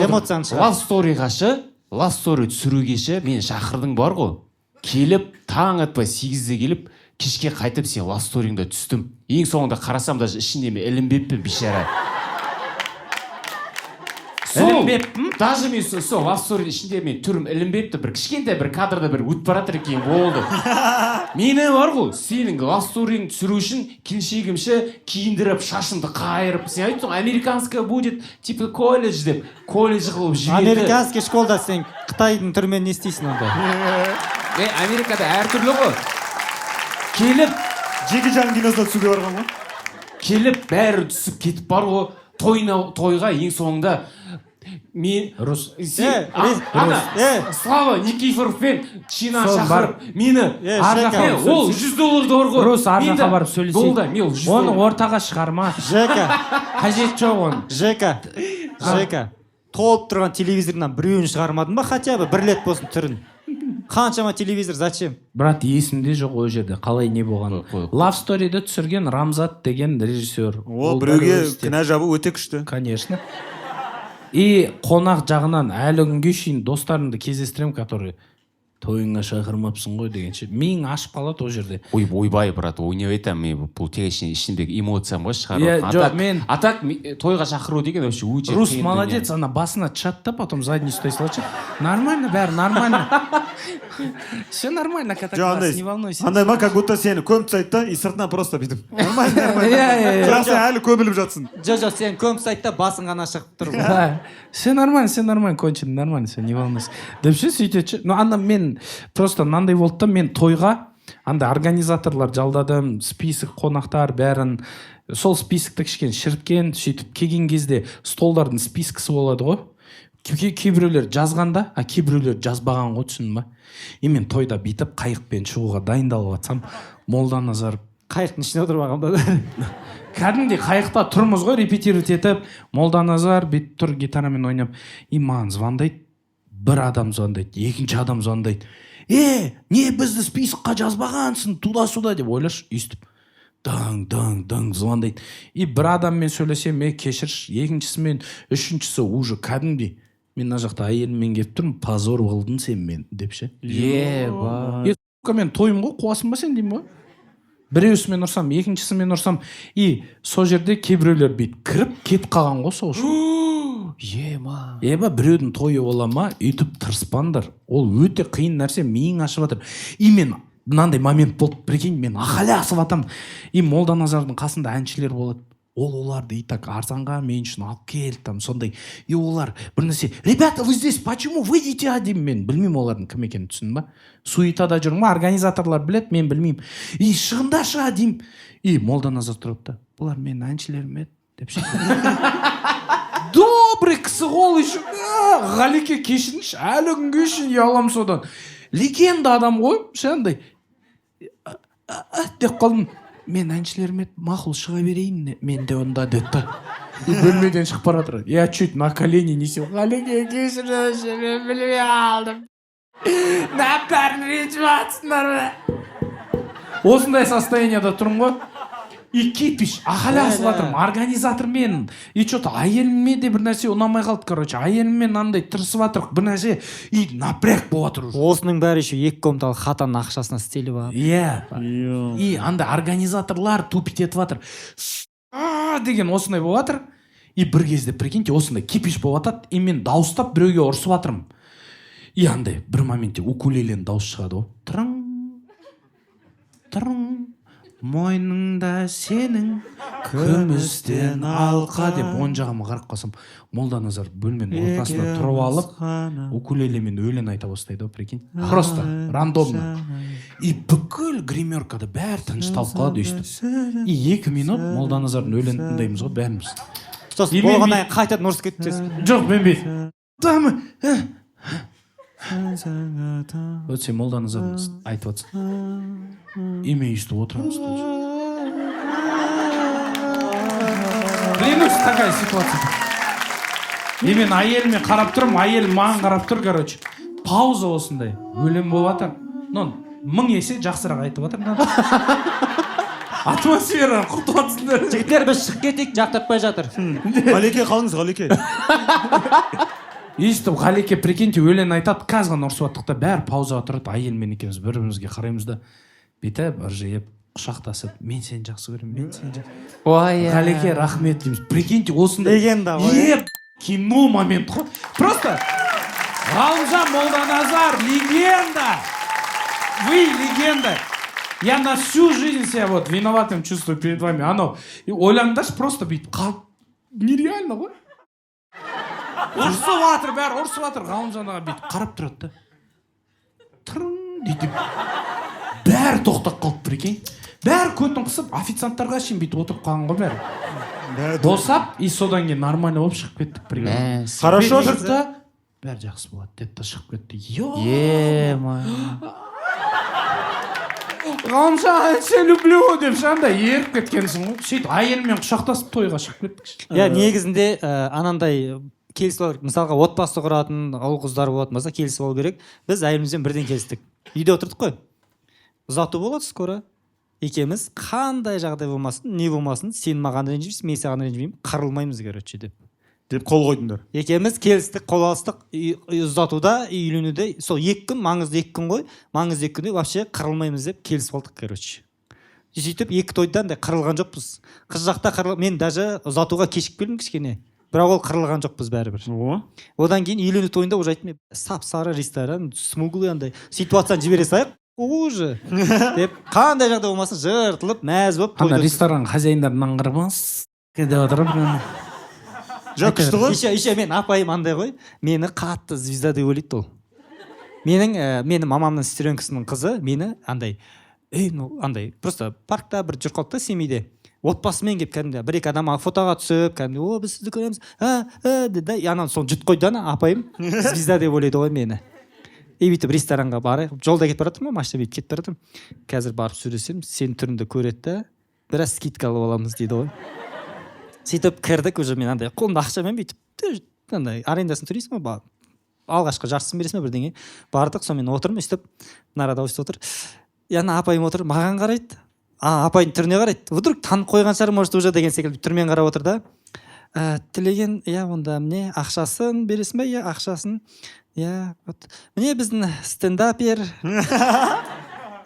Эмоцияны шығар. Love story-ға шы, love story түсіруге шы, мені шақырдың бар ғой. Келіп, таң атпай 8-де келіп, кешке қайтып сен love story-ңда түстім. Ең соңында қарасам даже ішінде мен ілінбеппін, бейшара. Даже мен сол love story ішінде мен түрім ілінбепті, бір кішкентай бір кадрда бір өтіп баратыр екен болды. Мені бар ғой, сенің love story-ңді түсіру үшін келіншегімші киіндіріп, шашымды қайырып, сен айттың, американская будет, типа колледж деп, колледж қылып жіберді. Американский школда сен Қытайдың түрімен не істейсің онда? Америкада әртүрлі ғой. Келіп, Джеки Чан киносына түсуге барған ғой. Келіп, бәрі түсіп кетіп бар ғой, тойға ең соңында мен Слава Никифоров пен Чинаны шақырып мені ол $100 бар ғой. Рус ар жаққа барып сөйлесейік. Оны ортаға шығарма. Қажет жоқ оны. Жека, толып тұрған телевизорынан біреуін шығармадың ба, хотя бы бір рет болсын түрін? Қаншама телевизор, зачем? Брат, есімде жоқ ол жерде қалай не болған. Love Story-ді түсірген Рамзат деген режиссер. Ол біреуге кінә жабу өте күшті. Конечно. И қонақ жағынан әлі күнге шейін достарымды кездестіремін, который тойыңа шақырмапсың ғой дегенше. Миың ашып қалады ол жерде. Ойбай, брат, ойнап айтамын, мен бұл тек ішіндегі эмоциям ғой шығарып. Атак тойға шақыру деген вообще өте. Рус молодец, ана басына чатта, потом задний ұстай салады. Нормально, бәрі нормально. Все нормально, катакласс, не волнуйся. Андай ма, как будто сені көміп тастайды да, и сыртынан просто бүйтіп. Нормально. Бірақ сен әлі көміліп жатсың. Жоқ, сен көміп тастайды да, басың ғана шығып тұр ғой. Все нормально, кончено, нормально, все, не волнуйся. Деп ше сөйтеді. Ну, ана мен просто мынандай болды да, мен тойға андай организаторлар жалдадым, список қонақтар бәрін, сол списокті кішкене шіріткен, сөйтіп келген кезде столдардың спискісі болады ғой. Кейбіреулер жазғанда, кейбіреулер жазбаған ғой, түсіндің ба? И мен тойда бүйтіп қайықпен шығуға дайындалып жатсам, Молданазаров қайықтың ішіне отырып алғанда да кәдімгідей қайықта тұрмыз ғой, репетировать етіп, Молданазар бүйтіп тұр гитарамен ойнап, и маған звондайды, бір адам звондайды, екінші адам звондайды. Не бізді списокқа жазбағансың, туда-сюда деп ойлашы, өйстіп. Даң звондайды. И бір адаммен сөйлесем, кешірші, екіншісімен, үшіншісі уже кәдімгідей. Мен мына жақта әйеліммен келіп тұрмын, позор қылдың сен мен, деп ше. Мен тойым ғой, қуасың ба сен деймін ғой. Біреусімен ұрсам, екіншісімен ұрсам, и сол жерде кейбіреулер бүйтіп кіріп кетіп қалған ғой сол үшін. Біреудің тойы бола ма, үйтіп тырыспаңдар. Ол өте қиын нәрсе, миың ашып жатыр. И мен мынандай момент болды, прикинь, мен ахаласып атамын. И Молданазардың қасында әншілер болады. Оларды и так арзанға мен үшін алып келді там сондай. И олар бір нәрсе, ребята, вы здесь почему выйдете, деймін мен. Білмеймін олардың кім екенін, түсіндің ба? Суетада жүрмін, организаторлар білет, мен білмеймін. И шығындашы, деймін. И Молданазар тұрады да, бұлар менің әншілерім еді, деп ше. Добрый кісі қол еще. Ғалеке кешіріңші, әлі күнге шейін ұяламын содан. Легенда адам ғой, шандай. Деп қалдым. Мен әншілеріме мақұл шыға берейін, мен де онда деді. Бөлмеден шығып бара жатыр. Я чуть на колени несем. Ғалеке кешіріңші, мен білмей алдым. Бәрін ренжіп жатсыңдар ма? Осындай состояниеда тұрмын ғой. И кипиш, ахаласып жатырмын, организатормен. И что-то әйеліме де бір нәрсе ұнамай қалды, короче. Әйеліммен андай тырысып жатырық, бір нәрсе. И напряг болып жатыр. Осының бәрі еще 2 комнаталы хатаның ақшасына істеліп алып. И андай организаторлар тупить етіп жатыр. Деген осындай болып жатыр. И бір кезде, прикиньте, осындай кипиш болып жатады. И мен дауыстап біреуге ұрсып жатырмын. И андай бір моментте укулелен дауыс шығады ғой. Тұрың. Мойныңда сенің күмістен алқа деп оң жағыма қарап қалсам, Молданазар бөлменің ортасында тұрып алып, укулелемен өлең айта бастайды, прикинь. Просто рандомно. И бүкіл гримеркада бәрі тынышталып қалады өйстіп. И 2 минут Молданазардың өлең тыңдаймыз ғой бәріміз. Сосын болғаннан кейін қайтадан ұрысып кетесің. Жоқ, мен бүйтіп. Вот сен Молданазардың айтып жатсың. И мен өйстіп отырамыз. Клянусь, такая ситуация. И мен әйеліме қарап тұрмын, әйелім маған қарап тұр, короче. Пауза осындай. Өлең болып жатыр. 1000 есе жақсырақ айтып жатыр. Атмосфера құтылатсыңдар. Жігіттер, біз шығып кетейік, жақтыртпай жатыр. Ғалеке қалыңыз, Ғалеке. Естіп, Ғалеке, прикиньте, өлең айтады, қазған ұрсып аттық та, бәрі паузаға тұрады, әйелмен екеуміз бір-бірімізге қараймыз да, бүйтіп, ыржиып, құшақтасып, мен сені жақсы көремін, мен сені жақсы. Ғалеке, рахмет дейміз. Прикиньте, осындай Легенда ғой. Кино момент ғой. Просто Ғалымжан Молданазар, легенда. Вы легенда. Я на всю жизнь себя вот виноватым чувствую перед вами. Ойлаңдаршы, просто бүйтіп қалып, нереально ғой. Ұрсып атыр, бәрі ұрсып атыр. Ғалымжанға бүйтіп қарап тұрады да. Тұрың дейді. Бәрі тоқтап қалды, прикинь. Бәрі көтін қысып, официанттарға шейін бүйтіп отырып қалған ғой бәрі. Босап, и содан кейін нормально болып шығып кеттік, прикинь. Хорошо жүрді. Бәрі жақсы болады, деді да шығып кетті. Ғалымжан, сен люблю деп шанда еріп кеткенсің ғой. Сөйтіп әйелімен құшақтасып тойға шығып кеттік. Негізінде анандай келісіп алу керек. Мысалға отбасы құратын ұл қыздар болатын болса келісіп алу керек. Біз әйелімізбен бірден келістік. Үйде отырдық қой. Ұзату болады скоро. Екеуміз қандай жағдай болмасын, не болмасын, сен маған ренжімейсің, мен саған ренжімеймін, қырылмаймыз, короче деп қол қойдыңдар. Екеуміз келістік, қол алыстық. Ұзатуда, үйленуде сол 2 күн, маңызды 2 күн ғой. Маңызды 2 күнде вообще қырылмаймыз деп келісіп алдық, короче. Сөйтіп 2 тойдан да қырылған жоқпыз. Қыз жақта мен даже ұзатуға кешігіп келдім кішкене. Бірақ ол қырылған жоқпыз бәрібір. Одан кейін үйлену тойында уже айттым, сап-сары ресторан, смуглый андай ситуацияны жібере салайық. Уже деп қандай жағдай болмасын жыртылып мәз болып ана ресторан хозяиндарын аңғармас деп отырып. Жоқ, күшті ғой. Еще мен апайым андай ғой, мені қатты звезда деп ойлайды ол. Менің мамамның сестренкасының қызы мені андай просто паркта бір жүріп қалды да семейде. Отбасымен келіп кәдімгі 1-2 адам фотоға түсіп, кәдімгі біз сізді көреміз, деді да, ананы соны жұт қойды ана апайым звезда деп ойлайды ғой мені. и бүйтіп ресторанға барайық, жолда кетіп бара жатырмын ғой, машина бүйтіп кетіп бара жатырмын, қазір барып сөйлесем сенің түріңді көреді да біраз скидка алып аламыз дейді ғой. Сөйтіп кірдік, уже мен андай қолымда ақшамен бүйтіп андай арендасын төлейсің ғой, алғашқы жартысын бересің ба бірдеңе. Бардық, сонымен отырмын, өстіп нарада өстіп отыр, яна апайым отыр, маған қарайды, апайдың түріне қарайды, вдруг танып қойған шығар, может уже деген секілді түрмен қарап отыр да. Тілеген, онда міне ақшасын бересің ба? Ақшасын. Вот. Міне біздің стендапер.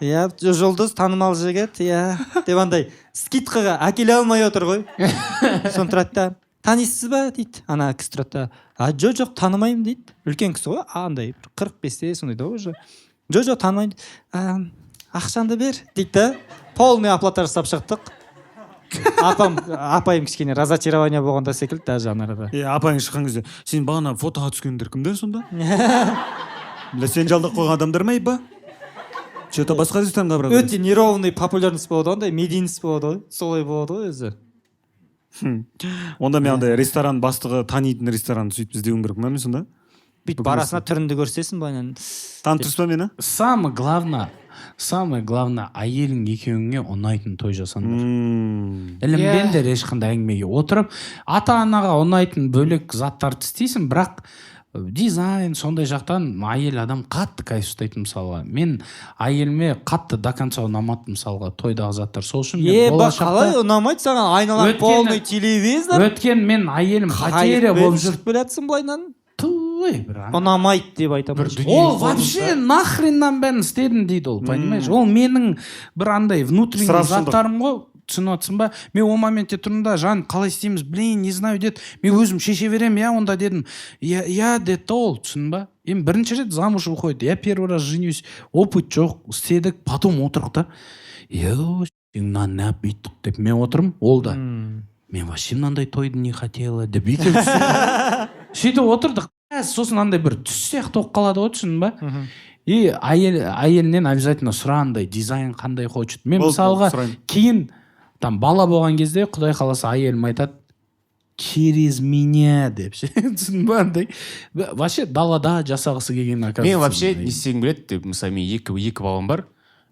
Жұлдыз, танымал жігіт, деп андай скидкаға әкеле алмай отыр ғой. Соны тұрады да, танисыз ба дейді. Ана кісі тұрады да, жоқ, танымаймын дейді. Үлкен кісі ғой, андай 45-те сондай да уже. Жоқ, танымаймын. Ақшанды бер дейді да. Полный оплата жасап шықтық. Апайым кішкене разочарование болғанда секілді даже анарада. Апайың шыққан кезде, сен бағана фотоға түскендер кімдер сонда? Сен жалдап қойған адамдар ма ба? Че-то басқа ресторанға барады. Өте неровный популярность болады, ондай медийность болады ғой. Солай болады ғой өзі. Онда мен андай ресторан бастығы танитын ресторанды сөйтіп іздеуім керек ма мен сонда? Бүйтіп барасына түрінді көрсесің былайынан. Танып тұрсыз ба мені? Самое главное, әйелің екеуіңе ұнайтын той жасаңдар. Ілінбеңдер ешқандай әңгімеге отырып, ата-анаға ұнайтын бөлек заттарды істейсің, бірақ дизайн сондай жақтан әйел адам қатты кайф ұстайтын мысалға. Мен әйеліме қатты до конца ұнамады мысалға тойдағы заттар. Сол үшін мен болашақта... Қалай ұнамайды саған, айналаң полный телевизор? Өткен мен әйелім потеря болып жүріп білетсің былайынан? Ұнамайды деп айтамын. Ол вообще нахреннан бәрін істедім дейді ол, понимаешь? Ол менің бір андай внутренний заттарым ғой, түсініп отырсың ба? Мен о моментте тұрдым да, жан, қалай істейміз, не знаю деді. Мен өзім шеше берем, онда дедім. Деді ол, түсін ба? Енді бірінші рет замуж выходит. Я первый раз женюсь, опыт жоқ, істедік, потом отырық та. Мынаны бүйттік деп мен отырмын, ол да. Мен вообще мынандай тойды не хотела деп сөйтіп отырдық. Сосын андай бір түс сияқты болып қалады ғой, түсін ба? И әйелінен обязательно сұрандай, дизайн қандай хочет. Мен мысалға кейін там бала болған кезде құдай қаласа әйелім айтады, через меня деп түсін ба андай. Вообще далада жасағысы келген оказывается. Мен вообще не істегім келеді деп, мысалы мен екі балам бар.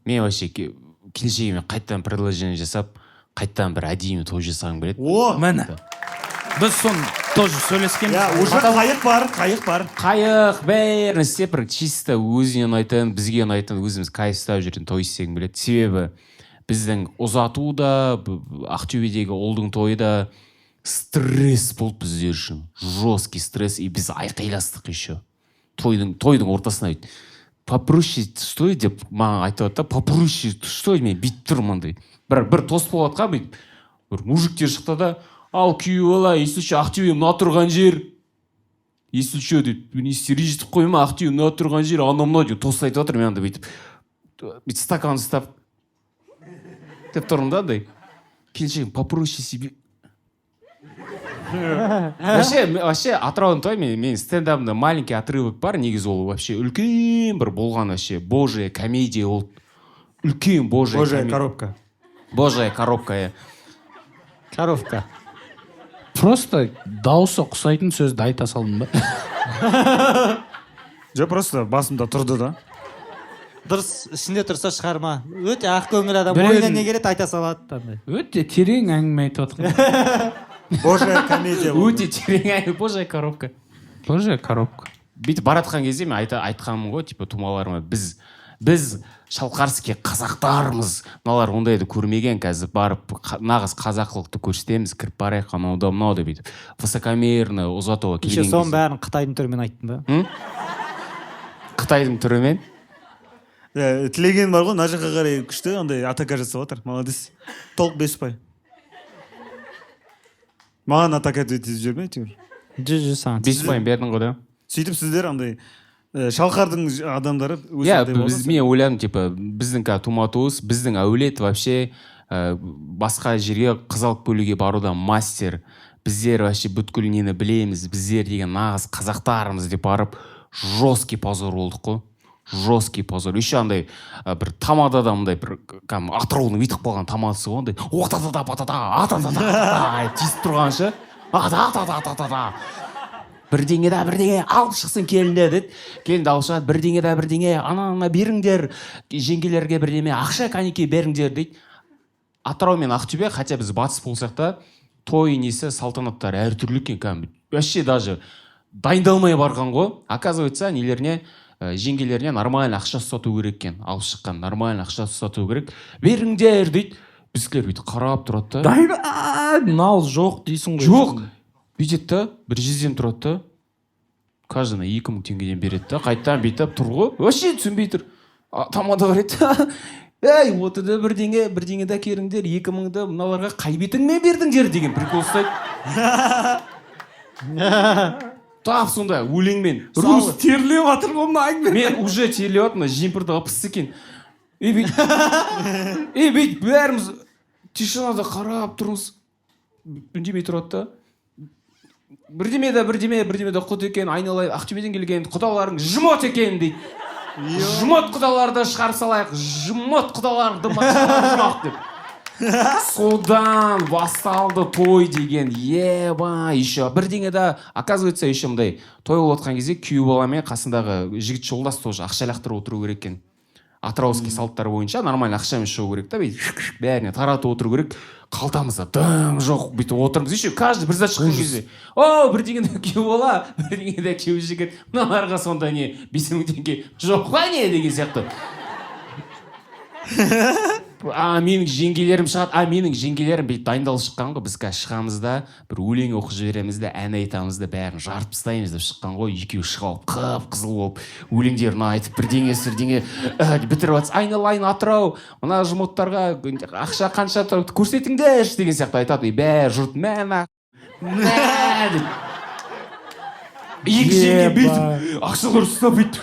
Мен вообще келіншегіме қайттан предложение жасап, қайттан бір әдемі той жасағым келеді. Міне. Біз соны тоже сөйлескенбіз. Уже қайық бар. Қайық, бәрін істеп, бір чисто өзіне ұнайтын, бізге ұнайтын, өзіміз кайф ұстап жүрген той істегім келеді. Себебі біздің ұзату да, Ақтөбедегі олдың тойы да стресс болды біздер үшін. Жесткий стресс, и біз айқайластық еще. Тойдың ортасына дейді. Попроще, что деп маған айтып отыр, попроще, что мен бүйтіп тұрмын дейді. Бір тос болып атқан бүйтіп. Бір мужиктер шықты да, ал күйеу бала, если что, Ақтөбе мына тұрған жер. Если что, дейді, не режетіп қойма, Ақтөбе мына тұрған жер, анау-мынау деп тост айтып отыр, мен анда бүйтіп стакан ұстап деп тұрмын да андай. Келіншегім, попроще себе. Вообще Атыраудың той, мен стендапында маленький отрывок бар, негізі ол вообще үлкен бір болған вообще божия комедия ол. Үлкен божия коробка. Божия коробка. Коровка. Просто дауысы құсайтын сөзді айта салдым ба? Жоқ, просто басымда тұрды да. Дұрыс, ішінде тұрса шығарма. Өте ақ көңіл адам, ойына не келеді айта салады. Өте терең әңгіме айтып отқан. Божия комедия. Өте терең әңгіме, божия коробка. Божия коробка. Бүйтіп баратқан кезде мен айтқанмын ғой, типа тумаларыма, біз шалқарский қазақтармыз, мыналар ондайды көрмеген, қазір барып нағыз қазақылықты көрсетеміз, кіріп барайық, анау мынау деп бүйтіп высокомерно ұзатуға келген кезде. Соның бәрін Қытайдың түрімен айттың ба? Қытайдың түрімен? Тілеген бар ғой, мына жаққа қарай күшті андай атака жасап отыр. Молодец. Толық Беспай. Маған атака өтіп жүрмей әйтеуір. Жүз Беспайын бердің ғой да. Сөйтіп сіздер андай шалқардың адамдары мен ойладым, типа біздің туматуыз, біздің әулет вообще басқа жерге қыз алып келуге баруда мастер. Біздер вообще бүткіл нені білеміз, біздер деген нағыз қазақтарымыз деп барып жесткий позор болдық қой. Жесткий позор. Еще андай бір тамадада мындай бір Атыраудың бүйтіп қалған тамадасы ғой, андай тиісіп тұрғанша бірдеңе алып шықсын келінді деді. Келінді алып шығады, бірдеңе ана беріңдер, жеңгелерге бірдеме ақша кәнекей беріңдер дейді. Атырау мен Ақтөбе, хотя біз батыс болсақ та, той несі салтанаттар әртүрлі екен кәдімгі. Вообще даже дайындалмай барған ғой. Оказывается, нелеріне жеңгелеріне нормально ақша ұстату керек екен. Алып шыққан нормально ақша ұстату керек. Беріңдер дейді. Біздер бүйтіп қарап тұрады да. Нал жоқ дейсің ғой. Жоқ. Бүйтеді да, бір жүзден тұрады да. Каждына 2000 теңгеден береді да. Қайттан бүйтіп тұр ғой. Вообще түсінбей тұр. Тамада қарайды. Ей, отыды бірдеңе да керіңдер, 2000-ды мыналарға қай бетіңмен бердіңдер деген прикол ұстайды. Тап сонда өлеңмен. Рус терлеп жатыр ғой мына әңгіме. Мен уже терлеп жатырмын, жемпірді апысты екен. Бейт бәріміз тишинада қарап тұрмыз. Үндемей тұрады да. Бірдеме да құт екен, айналайын, Ақтөбеден келген құдаларың жұмот екен дейді. Жұмот құдаларды шығарып салайық, жұмот құдаларды мақтап деп. Содан басталды той деген. Еба, еще бірдеңе да, оказывается, еще мындай той болып отқан кезде күйеу бала мен қасындағы жігіт жолдас тоже ақша лақтырып отыру керек екен. Атырауский салттар бойынша нормально ақшамен шығу керек та, бәріне таратып отыру керек. Қалтамызда дым жоқ, бүйтіп отырмыз. Еще каждый бір зат шыққан кезде. О, бірдеңе да күйеу бала, бірдеңе да күйеу жігіт. Мыналарға сонда не 5000 теңге жоқ па не деген сияқты. Менің жеңгелерім шығады. Менің жеңгелерім бүйтіп дайындалып шыққан ғой. Біз қазір шығамыз да, бір өлең оқып жібереміз да, ән айтамыз да, бәрін жарып тастаймыз деп шыққан ғой. Екеуі шығып, қып-қызыл болып, өлеңдерін айтып, бірдеңе бітіріп жатса, айналайын Атырау, мына жұмыттарға ақша қанша тұрып көрсетіңдерші деген сияқты айтады. Бәрі жұрт мә деп. Екі жеңге бүйтіп, ақшалар ұстап бүйтіп.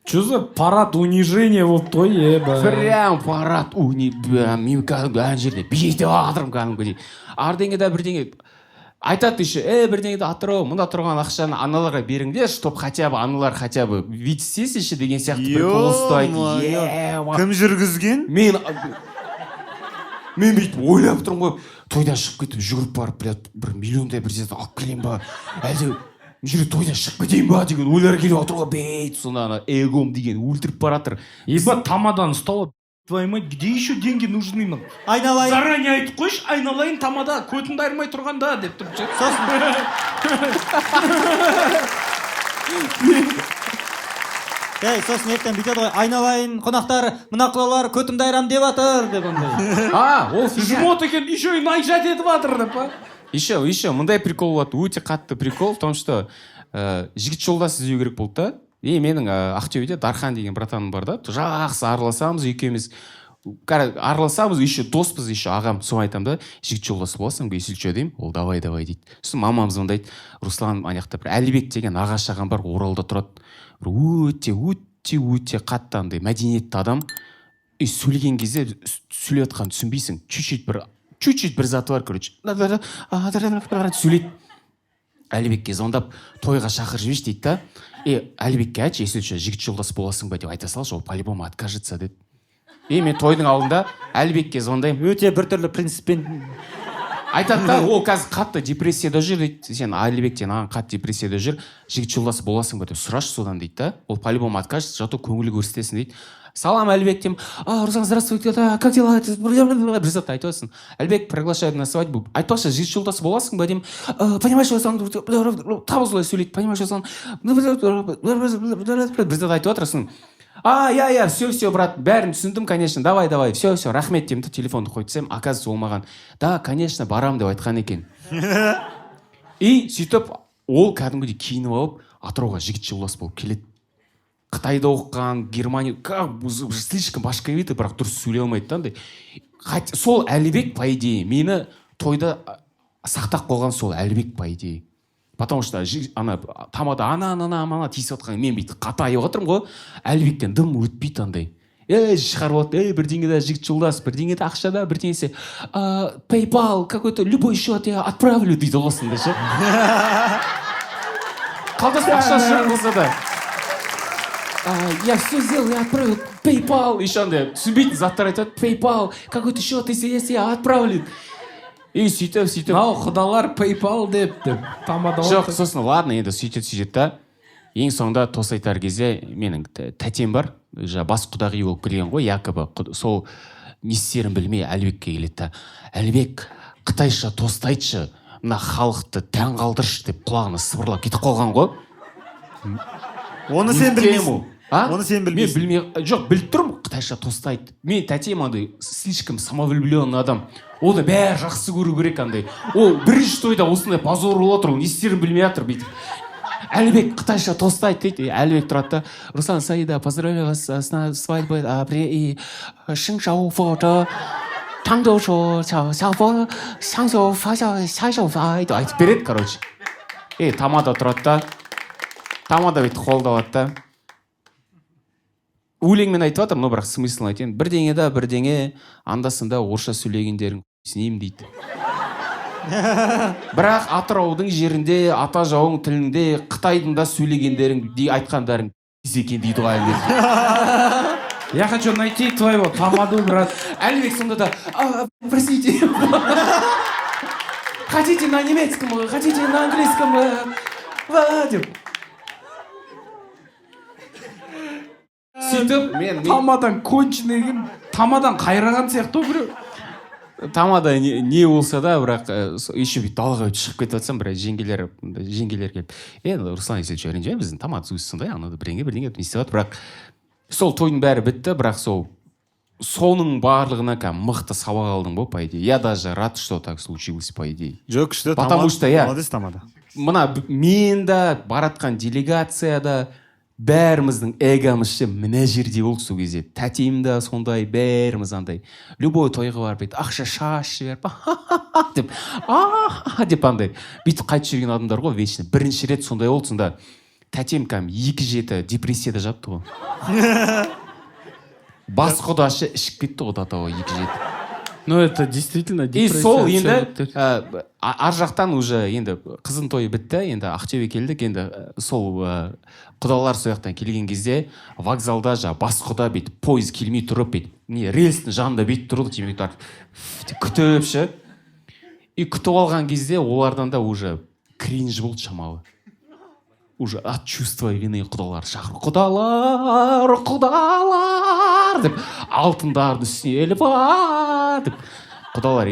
Что за парад унижения болып той, еба. Прям парад мен кәдімгі ана жерде бүйтіп жатырмын кәдімгідей. Ардеңе да бірдеңе айтады еще, бірдеңе да Атырау, мұнда тұрған ақшаны аналарға беріңдер, чтоб хотя бы аналар хотя бы витсесінші деген сияқты прикол ұстайды. Кім жүргізген? Мен бүйтіп ойлап тұрмын ғой, тойдан шығып кетіп жүгіріп барып, бір миллиондай бір зет алып келем ба, әлде жүре тойдан шығып кетейін ба деген ойлар келіп отыр ғой. Бейт, сонда эгом деген өлтіріп баратыр. Еба тамадан ұсталып, твою мать, где еще деньги нужны нам? Айналайын. Заранее айтып қойшы, айналайын тамада, көтінді айырмай тұрғанда деп тұрып жүр. Сосын ертең бүйтеді ғой, айналайын қонақтар, мына құдалар көтімді айрам деп жатыр деп ондай. Ол жұмот екен, еще и найжат етіп жатыр деп па. Еще мындай прикол болады, өте қатты прикол в том, что жігіт жолдас іздеу керек болды да. Менің Ақтөбеде Дархан деген братаным бар да, жақсы араласамыз екеуміз. Араласамыз, еще доспыз, еще ағам, соны айтамын да, жігіт жолдас боласың, если что деймін, ол давай дейді. Сосын мамам звондайды, Руслан аяқта бір Әлібек деген ағаш ағам бар, Оралда тұрады. Өте қатты андай мәдениетті адам. Сөйлеген кезде сөйлеп жатқанын түсінбейсің. Чуть-чуть бір заты бар, короче. Сөйлейді. Әлібекке звондап, тойға шақырып жіберші дейді да. Әлібекке айтшы, если что, жігіт жолдас боласың ба деп айта салшы, ол по-любому откажется деді. Мен тойдың алдында Әлібекке звондаймын. Өте біртүрлі принциппен айтады да, ол қазір қатты депрессияда жүр дейді. Сен Әлібектен қатты депрессияда жүр, жігіт жолдасы боласың ба деп сұрашы содан дейді да. Ол по-любому откажется, зато көңілі көрсетесің дейді. Салам, Әлібек деймін. Руслан, здравствуйте, как дела? Бір зат айтасың. Әлібек приглашает на свадьбу. Айтпақшы, жігіт жолдасы боласың ба деймін. Понимаешь, Руслан, табызылай сөйлейді. Понимаешь, Руслан, бір зат айтып отырсың. Все, брат, бәрін түсіндім, конечно, давай, все, рахмет деймін, телефонды қойып тастаймын, оказывается, ол маған, да, конечно, барам деп айтқан екен. И сөйтіп, ол кәдімгідей киініп алып, Атырауға жігіт жолдас болып келеді. Қытайда оқыған, Германия, слишком башковитый, бірақ дұрыс сөйлей алмайды да. Сол Әлібек, по идее, мені тойда сақтап қойған сол Әлібек, по идее. Потому что тамада ана тиісіп отқан мен бүйтіп қатайып отырмын ғой. Әлібектен дым өтпейді андай. Шығарып отыр, бірдеңе да жігіт жолдас, бірдеңе да ақша да, бірдеңесі. PayPal, какой-то любой счет я отправлю дейді осында ше. Қалтасында ақшасы жоқ болса да. Я все сделал, я отправил PayPal. Еще андай түсінбейтін заттар айтады. PayPal, какой-то счет, если я отправлю. и сөйтіп мынау құдалар PayPal деп тамада жоқ, сосын ладно енді сөйтеді да ең соңында тост айтар кезде менің тәтем бар, бас құдағи болып келген ғой, якобы сол не істерін білмей Әлібекке келеді да, Әлібек, қытайша тост айтшы, мына халықты таң қалдыршы деп құлағына сыбырлап кетіп қалған ғой. Оны сен білмейсің. Оны сен білмейсің. Мен білмей, жоқ, біліп тұрмын, қытайша тост айт. Мен тәтем андай слишком самовлюбленный адам. Оны бәрі жақсы көру керек андай. Ол бірінші тойда осындай позор болып отыр, не істерін білмей жатыр бүйтіп. Әлібек, қытайша тост айт дейді. Әлібек тұрады да, Руслан Саида, поздравляю вас с свадьбой, и шың шау фото, таңдау шо, шау шаңсо фаша, шайшау фай деп айтып береді, короче. Тамада тұрады да, тамада бүйтіп қолды алады да. Өлеңмен айтып жатыр, но бірақ смыслын айтайын. Бірдеңе, анда-санда орысша сөйлегендерің сенеймін дейді. Бірақ Атыраудың жерінде, ата жауың тілінде, Қытайдың да сөйлегендерің, айтқандарың екен дейді ғой Әлібек. Я хочу найти твоего тамаду, брат. Әлібек сонда да, простите, хотите на немецком, хотите на английском, деп. Сөйтіп, мен Тамадан конченый, тамадан қайраған сияқты біреу. Тамада не болса да, бірақ еще бүйтіп далаға шығып кетіп жатсам, бірақ жеңгелер келіп, Руслан Есельевич, ренжімей, біздің тамада өзі сондай, анада бірдеңе не істеп жатыр, бірақ сол тойдың бәрі бітті, бірақ соның барлығына мықты сабақ алдым ғой, по идее. Я даже рад, что так случилось, по идее. Жоқ, күшті, потому что я молодец тамада. Мына мен да, баратқан делегацияда бәріміздің эгомыз мына жерде болды сол кезде. Тәтем да сондай, бәріміз андай. Любой тойға барып бүйтіп ақша шаш жіберіп, деп, деп андай. Бүйтіп қайтып жүрген адамдар ғой, вечно. Бірінші рет сондай болды, сонда тәтем 2 депрессияда жатты ғой. Бас құдашы ішіп кетті ғой татауы 2 жеті. Ну это действительно депрессия. И сол енді ар жақтан уже енді қызын тойы бітті, енді Ақтөбе келдік, енді сол құдалар сол жақтан келген кезде вокзалда бас құда бүйтіп пойыз келмей тұрып бүйтіп рельстің жанында бүйтіп тұрды, темекі күтіп ше. И күтіп алған кезде олардан да уже кринж болды шамалы. Уже от чувства вины құдалар шақырып, құдалар деп алтындарды үстіне іліп деп құдалар,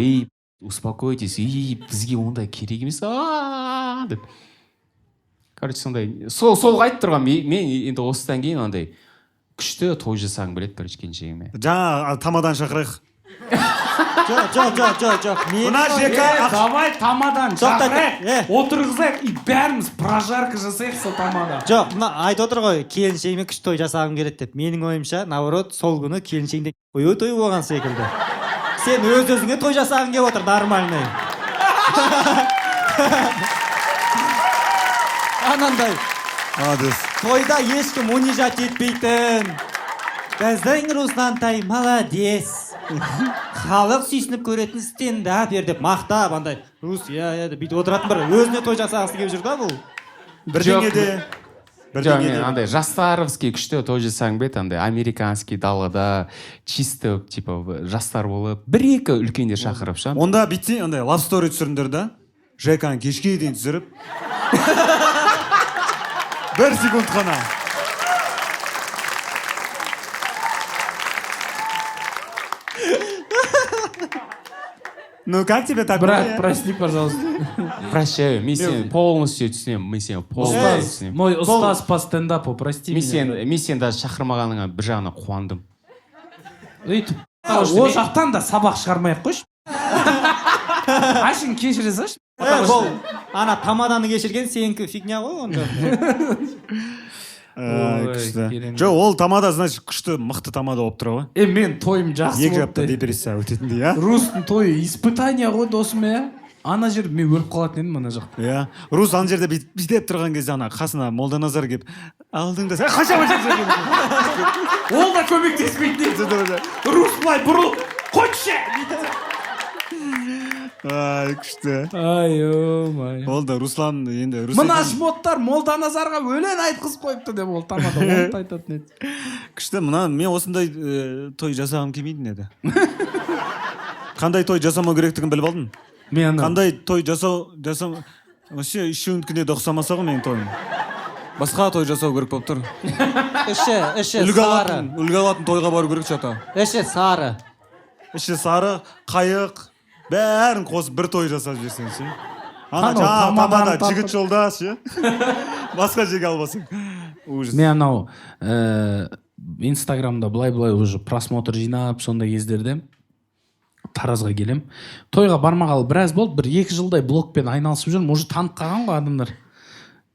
успокойтесь, бізге ондай керек емес деп. Короче, сондай сол айтып тұрған, мен енді осыдан кейін андай күшті той жасағың келеді, короче, келіншегіме. Жаңа тамадан шақырайық. Жоқ. Мына жека Давай тамадан шақырайық, отырғызайық и бәріміз прожарка жасайық сол тамада. Жоқ, мына айтып отыр ғой, келіншегіме күшті той жасағым келеді деп. Менің ойымша, наоборот, сол күні келіншегінде той болған секілді. Сен өз-өзіңе той жасағың келіп отыр, нормальный. Анандай. Тойда ешкім унижать етпейтін. Біздің Руслантай молодец. Халық сүйсініп көретін стендап деп мақтап, андай деп бүйтіп отыратын бір өзіне той жасағысы келіп жүр да бұл. Бірдеңеде. Жоқ, мен андай жастарымызге күшті той жасағың бет, андай американский далада чисто типа жастар болып, 1-2 үлкендер шақырып ша. Онда битсе, андай love story түсіріңдер да, жеканы кешке дейін түсіріп. 1 секунд қана. Ну, как тебе такое? Брат, прости, пожалуйста. Прощаю, мен сені полностью түсінемін, Мой ұстаз по стендапу, прости меня. Мен сені даже шақырмағаныңа бір жағына қуандым. Өйтіп, о жақтан да сабақ шығармай-ақ қойшы. Ашын кешіре салшы. Бұл ана тамаданы кешірген сенікі фигня ғой онда. Күшті. Жоқ, ол тамада, значит, күшті, мықты тамада болып тұр ғой. Мен тойым жақсы болды. 2 апта депрессия өтетіндей, а? Рустың тойы испытания ғой досым, ана жерде мен өліп қалатын едім ана жақта. Иә. Рус ана жерде бүйтіп тұрған кезде ана қасына Молданазар келіп, алдыңда сен қаншама жерде. Ол да көмектеспейді. Рус былай бұрыл, қойшы. Ай, күшті. Ай-ой. Ол да Руслан енді... Мына жмоттар Молданазарға өлең айтқызып қойыпты деп ол тамада оны айтатын еді. Күшті, мен осындай той жасағым келмейтін еді. Қандай той жасамау керектігін біліп алдым? мен қандай той жасау вообще үшеуінікіне де ұқсамаса ғой менің тойым. Басқа той жасау керек болып тұр. іші Үлгі сары. алатын тойға бару керек чата. Іші сары. Іші сары, қайық, бәрін қосып бір той жасап жіберсең ше. Ана Анау жаңағы тамаданы тамада тартып- жігіт жолда ше. Басқа жерге албасаң. Ужас. мен анау инстаграмда былай уже просмотр жинап сондай кездерде Таразға келем. Тойға бармағалы біраз болды, бір 2 жылдай блогпен айналысып жүрмін, уже танып қалған ғой адамдар.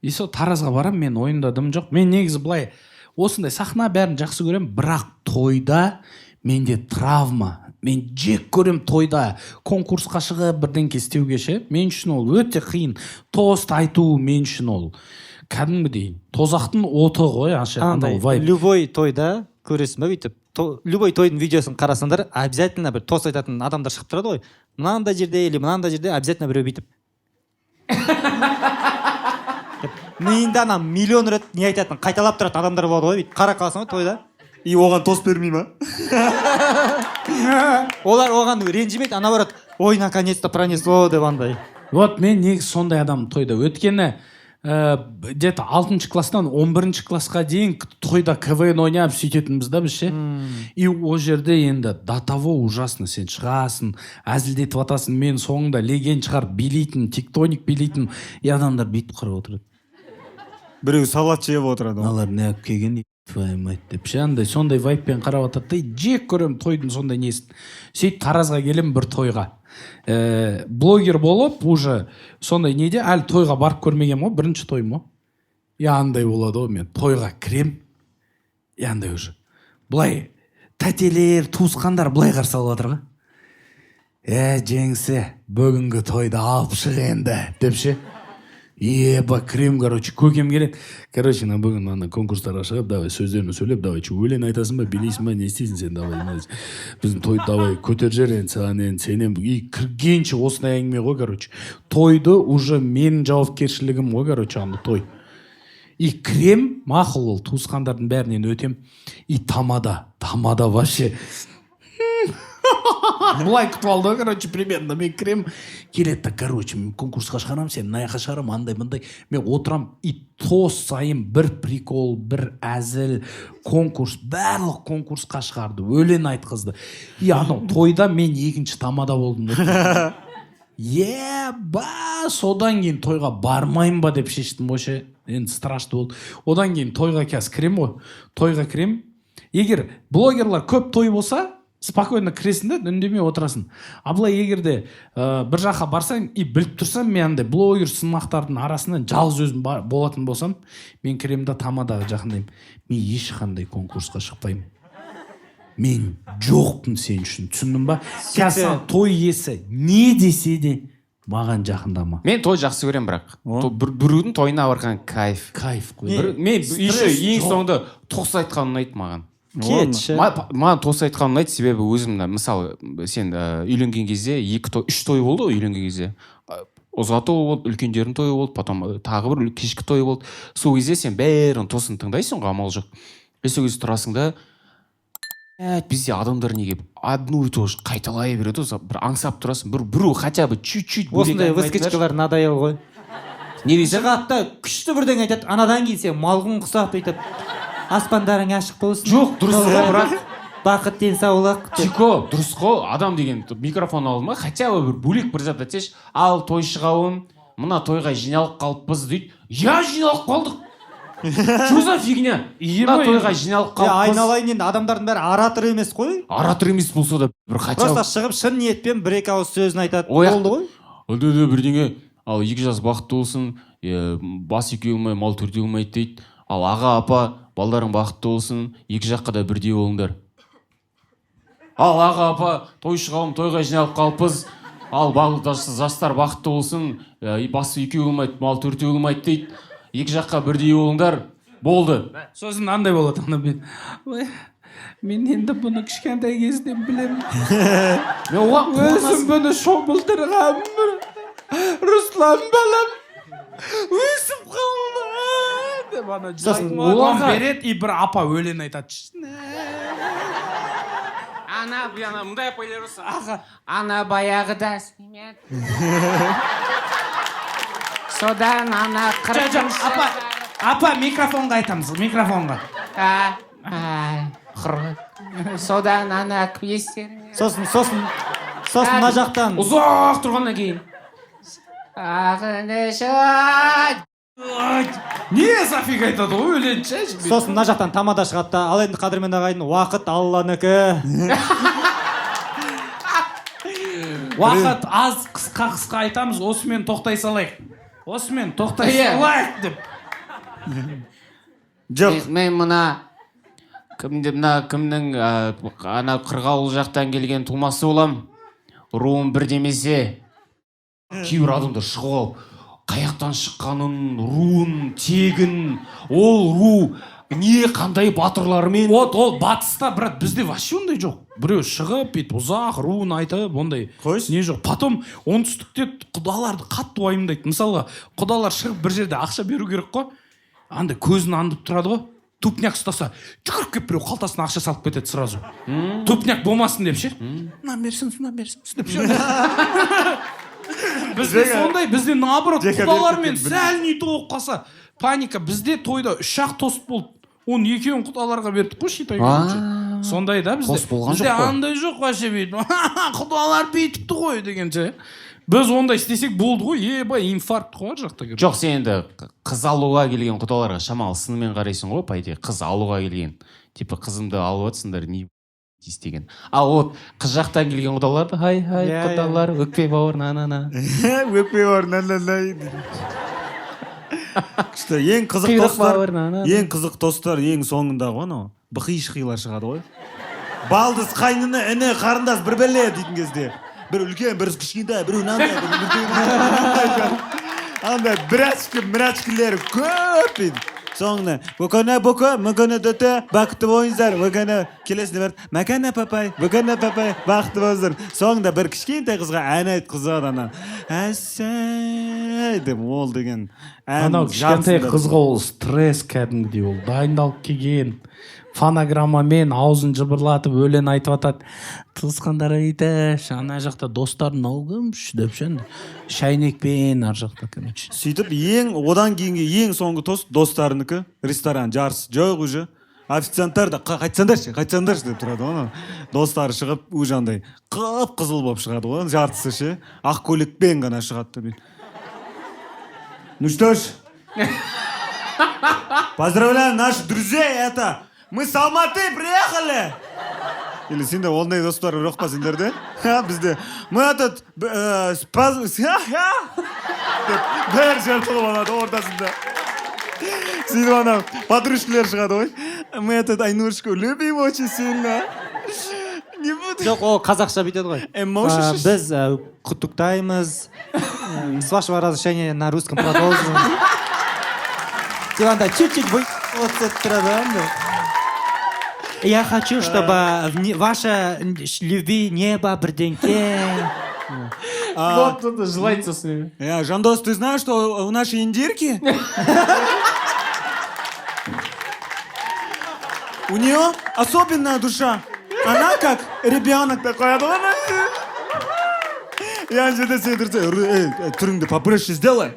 И сол Таразға барам, мен ойымдадым жоқ. Мен негізі былай осындай сахна бәрін жақсы көрем, бірақ тойда менде травма. Мен жек көрем тойда конкурсқа шығып бірдеңке істеуге ше. Мен үшін ол өте қиын. Тост айту мен үшін ол кәдімгідей тозақтың оты ғой, андай вайб. Любой тойда көресің ба бүйтіп. Любой тойдың видеосын қарасаңдар, обязательно бір тост айтатын адамдар шығып тұрады ғой. Мынандай жерде или мынандай жерде обязательно біреу бүйтіп. Миында ана миллион рет не айтатын қайталап тұратын адамдар болады ғой, бүйтіп қара қаласың ғой тойда. И оған тост бермей ма? Олар оған ренжімейді, ана барады, ой, наконец-то пронесло деп андай. Вот мен негізі сондай адам тойда. Өткені где-то 6 класстан 11 классқа дейін тойда КВН ойнап сөйтетінбіз да біз ше. И ол жерде енді до того ужасно, сен шығасың, әзілдетіп атасың, мен соңында легенд шығарып билейтін, тектоник билейтін, и адамдар бүйтіп қарап отырады. Біреу салат жеп отырады. Алар не алып келген, твою мать деп ше, андай сондай вайппен қарап атады да, жек көрем тойдың сондай несін. Сөйтіп Таразға келем бір тойға. Блогер болып уже сондай неде әлі тойға барып көрмеген ғой, бірінші тойым ғой. И андай болады ғой, мен тойға кірем, и андай уже былай тәтелер, туысқандар былай қарсы алып жатыр ғой. Жеңсе бүгінгі тойды алып шық енді деп ше. Еба кірем, көкем келеді. На бүгін ана конкурстарға шығып, давай сөздерін сөйлеп, давай өлең айтасың ба, билейсің ба, не істейсің сен, давай біздің тойды давай көтер жер енді сенен. И кіргенше осындай әңгіме ғой, тойды уже менің жауапкершілігім ғой, ана той. И кірем, мақұл ол, туысқандардың бәрінен өтем. И тамада вообще былай күтіп алды, примерно мен кірем, келеді, мен конкурсқа шығарам, сен наяққа шығарам, андай-мындай. Мен отырам, и тост сайын бір прикол, бір әзіл, конкурс, барлық конкурсқа шығарды, өлең айтқызды. И анау тойда мен екінші тамада болдым. Содан кейін тойға бармайын ба деп шештім ғой, енді страшты болды. Одан кейін тойға қазір кірем ғой, тойға кірем. Егер блогерлар көп той болса, спокойно кіресің да, үндемей отырасың. А былай егерде бір жаққа барсаң и біліп тұрсам, мен андай блогер сынақтардың арасынан жалғыз өзім болатын болсам, мен кірем да тамадаға жақындаймын. Мен ешқандай конкурсқа шықпаймын. Мен жоқпын сен үшін, түсіндің ба? Қазір той иесі не десе де маған жақындама. Мен той жақсы көрем, бірақ біреудің тойына барған кайф. Кайф қой. Мен еще ең соңында тоқс айтқан ұнайды маған. Кетші. Маған тоқс айтқан ұнайды, себебі өзімді, мысалы, сен үйленген кезде 2-3 той болды ғой үйленген кезде. Ұзға той болды, үлкендердің тойы болды, потом тағы бір кешкі той болды. Сол кезде сен бәрін тосын тыңдайсың ғой, амал жоқ. Сол кезде тұрасың да, бізде адамдар неге одну и то же қайталай береді, бір аңсап тұрасың, біреу хотя бы чуть-чуть осындай выскочкалар надоел ғой. Не дейсің? Шығады да күшті бірдеңе айтады, анадан кейін сен малғын құсап айтып, аспандарың ашық болсын. Жоқ, дұрыс қой, бірақ бақыт денсаулық. Чико, дұрыс қой, адам деген микрофон алды ма, хотя бы бір бөлек бір зат айтсайшы, ал той шығауын, мына тойға жиналып қалыппыз дейді. Жиналып қалдық. Что за фигня? Мына тойға жиналып қалыппыз. Айналайын, енді адамдардың бәрі оратор емес қой. Оратор емес болса да бір хотя бы. Просто шығып шын ниетпен бір-екі ауыз сөзін айтады. Болды ғой. Өлді бірдеңе, ал 2 жас бақытты болсын, бас 2 болмай, мал 4 болмайды дейді. Ал аға, апа, балдарың бақытты болсын, 2 жаққа да бірдей болыңдар. Ал аға, апа, той шығауым, тойға жиналып қалыппыз. Ал жастар бақытты болсын, басы 2 болмайды, мал 4 болмайды дейді. 2 жаққа бірдей болыңдар. Болды. Сосын андай болады, мен енді бұны кішкентай кезден білемін. Өзім бұны шомылдырғам. Руслан балам. Өсіп қалды. Сосын оған береді, и бір апа өлең айтады. ана мындай апайлар болса аға ана баяғыда сүймеді содан ана апа микрофонға айтамыз микрофонға содан ана күестеріне сосын мына жақтан ұзақ тұрғаннан кейін сағыныш не зафиг айтады ғой өлеңші сосын мына жақтан тамада шығады да ал енді қадірмен ағайын уақыт алланікі уақыт аз қысқа айтамыз осымен тоқтай салайық деп жоқ мен кімнің ана қырғауыл жақтан келген тумасы болам руым бір демесе кейбір адамдар шығып алып қаяқтан шыққанын руын тегін ол ру не қандай батырлармен ол батыста брат бізде вообще ондай жоқ біреу шығып бүйтіп ұзақ руын айтып ондай қойшы не жоқ потом оңтүстікте құдаларды қатты уайымдайды мысалға құдалар шығып бір жерде ақша беру керек қой андай көзін аңдып тұрады ғой тупняк ұстаса жүгіріп келіп біреу қалтасына ақша салып кетеді сразу тупняк болмасын деп ше мына берсін деп ше бізде сондай бізде наоборот құдалармен сәл не толып қалса паника бізде тойда 3-ақ тост болды оны екеуін құдаларға бердік қой считай сондай да бізде андай жоқ вообще бүйтіп құдалар бүйтіпті ғой дегенше біз ондай істесек болды ғой ебай инфаркт қой ар жақта жоқ сен енді қыз алуға келген құдаларға шамалы сынымен қарайсың ғой по идее қыз алуға келген типа қызымды алып жатсыңдар не істеген ал вот қыз жақтан келген құдаларды хай құдалар өкпе бауыр өкпе бауыр күшті ең қызық тосттар ең соңындағы ғой анау бықи шықилар шығады ғой балдыз қайнына іні қарындас бір бәле дейтін кезде бір үлкен бір кішкентай біреу мынандай андай бірәшкілер көп дейді соңына мүкіні дөті бақытты болыңыздар мүкіні келесіне барып мәкәна папай бақытты болыңыздар соңында бір кішкентай қызға ән айтқызады анан әсәй деп ол деген анау кішкентай қызға ол стресс кәдімгідей ол дайындалып келген фонограммамен аузын жыбырлатып өлең айтып жатады туысқандар айтыш ана жақта достарын алғымш деп ше шайнекпен ар жақта короче сөйтіп одан кейінгі ең соңғы тост достарынікі ресторан жарыс жоқ уже официанттар да қайтсаңдаршы деп тұрады ғой достары шығып уже андай қып қызыл болып шығады ғой жартысы ше ақ көйлекпен ғана шығады ну что ж поздравляем наших друзей это мы с Алматы приехали или сендер ондай достар жоқ па сендерде бізде мы этот деп бәрі жартылып алады ортасында сөйтіп анау подружкалар шығады ғой мы этот Айнурочку любим очень сильно жоқ ол қазақша бүйтеді ғой біз құттықтаймыз с вашего разрешения на русском продолжим деп анда чуть-чуть вот тұрады я хочу чтобы ваша любви небо бірдеңке вот кто-то желается с ними Жандос, ты знаешь, что у нашей индирки у нее особенная душа. Она как ребенок такой. Я ана жерде сен тұрса түріңді попроще сделай.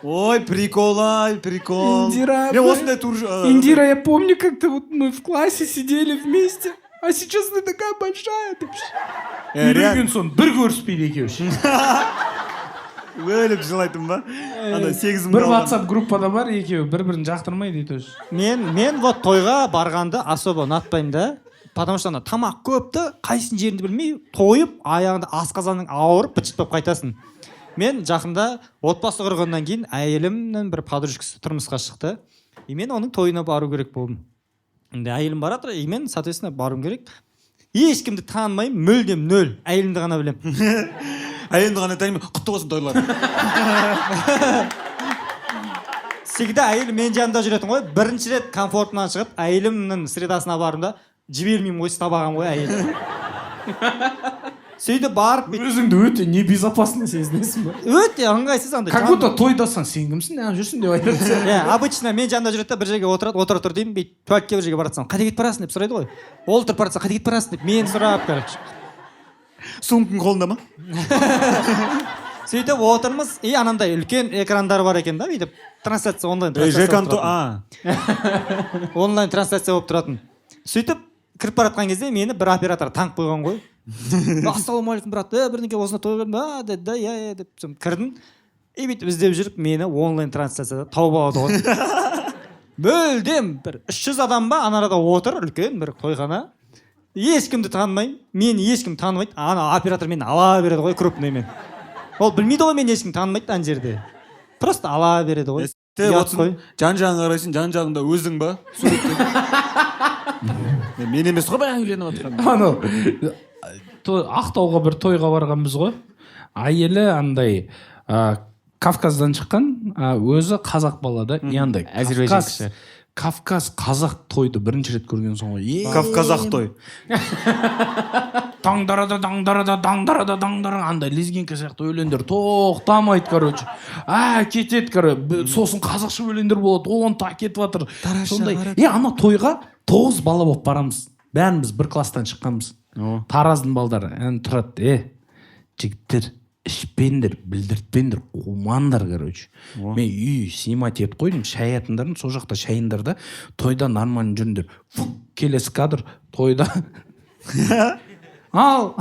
Ой, прикол. Индира, Индира, я помню, как-то вот мы в классе сидели вместе, а сейчас ты такая большая. Үйренген соң бір көріспейді екеуі. Өліп жылайтын ба? Бір WhatsApp группада бар екеуі бір-бірін жақтырмайды дейді. Мен вот тойға барғанды особо ұнатпаймын да. Потому что тамақ көпті, қайсын жерінде білмей, тойып, аяғында асқазаның ауырып, быт-шыт болып қайтасың. Мен жақында отбасы құрғаннан кейін әйелімнің бір подружкасы тұрмысқа шықты. Мен оның тойына бару керек болдым. Әйелім барады, мен, соответственно, баруым керек. Ешкімді танымаймын, мүлдем нөл. Әйелімді ғана білем. Әйелімді ғана танымаймын, құтты болсын тойлар. Всегда әйелім мен жанымда жүретін ғой. Бірінші рет комфортынан шығып, әйелімнің средасына барымда жібермеймін ғой, табағам ғой әйелім. сөйтіп барып өзіңді өте небезопасно сезінесің ба? өте ыңғайсыз андай Как будто тойдасың, сен кімсің, неғып жүрсің деп айтады. иә обычно мен жанында жүреді да бір жерге отырады, отыра тұр деймін, бүйтіп туалетке бір жерге бара жатсам қайда кетіп барасың деп сұрайды ғой. Ол тұрып бара жатса қайда кетіп барасың деп мен сұрап, короче. сумкаң қолында ма? Сөйтіп отырмыз, и анандай үлкен экрандар бар екен да, бүйтіп трансляция онлайн онлайн трансляция болып тұратын. Сөйтіп кіріп бара жатқан кезде мені бір оператор таңып қойған ғой. Ассалаумағалейкум брат, бірдеңке осында той қойдым ба деді да, иә деп кірдім. И бүйтіп іздеп жүріп мені онлайн трансляцияда тауып алады ғой. Мүлдем бір 300 адам ба ана арада отыр, үлкен бір тойхана. Ешкімді танымаймын, мені ешкім танымайды. Ана оператор мені ала береді ғой крупныймен. Ол білмейді ғой мені ешкім танымайды ана жерде. Просто ала береді ғой. Жан-жағыңа қарайсың, жан-жағыңда өзің ба? Мен емес қой баян үйленіп жатқан. Анау Ақтауға бір тойға барғанбыз ғой. Әйелі андай Кавказдан шыққан, өзі қазақ балада. Яндай Әзербайжан кіші. Кавказ қазақ тойды бірінші рет көрген соң ғой. Кавказақ той. Даңдарада андай лезгинка сияқты өлеңдер тоқтамайды, короче. Кетеді, короче. Сосын қазақша өлеңдер болады, оны кетіп жатыр. Сондай. Ана тойға 9 бала болып барамыз. Бәріміз бір класстан шыққанбыз. Тараздың балдары. Тұрады, жігіттер, ішпендер, білдіртпендер, қумандар, короче. Мен үй снимать етіп қойдым, шай атындарын, сол жақта шайындарда, тойда нормально жүріндер. Келесі кадр, тойда. Ал,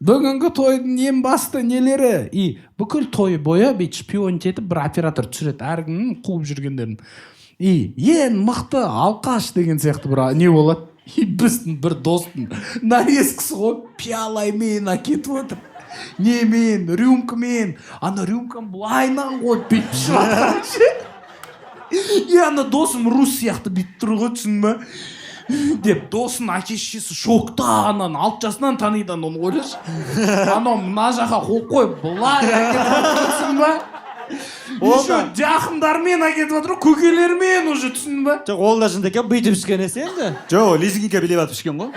бүгінгі тойдың ең басты нелері. И бүкіл той бойы бейт шпионить етіп, бір оператор түсіреді, әркімнің қуып жүргендерін. И ең мықты алқаш деген сияқты бір не болады. И біздің бір достың нарезкісі ғой, пиалаймен әкетіп отыр. Немен, рюмкамен, ана рюмкам былайнан қойып бүйтіп шығатқан ше. И ана досым рус сияқты бүйтіп тұр ғой, түсін ба? Деп досын әке-шешесі шокта, анан 6 жасынан таниды, оны ойлашы. Анау мына жаққа қол қойып былай әкетіп отырсың ба? Еще жақындармен әкетіп отыр, көкелермен уже, түсін ба? Жоқ, ол да жынды екен, бүйтіп ішкен есі енді. Жоқ, лезгинка билеп атып ішкен ғой.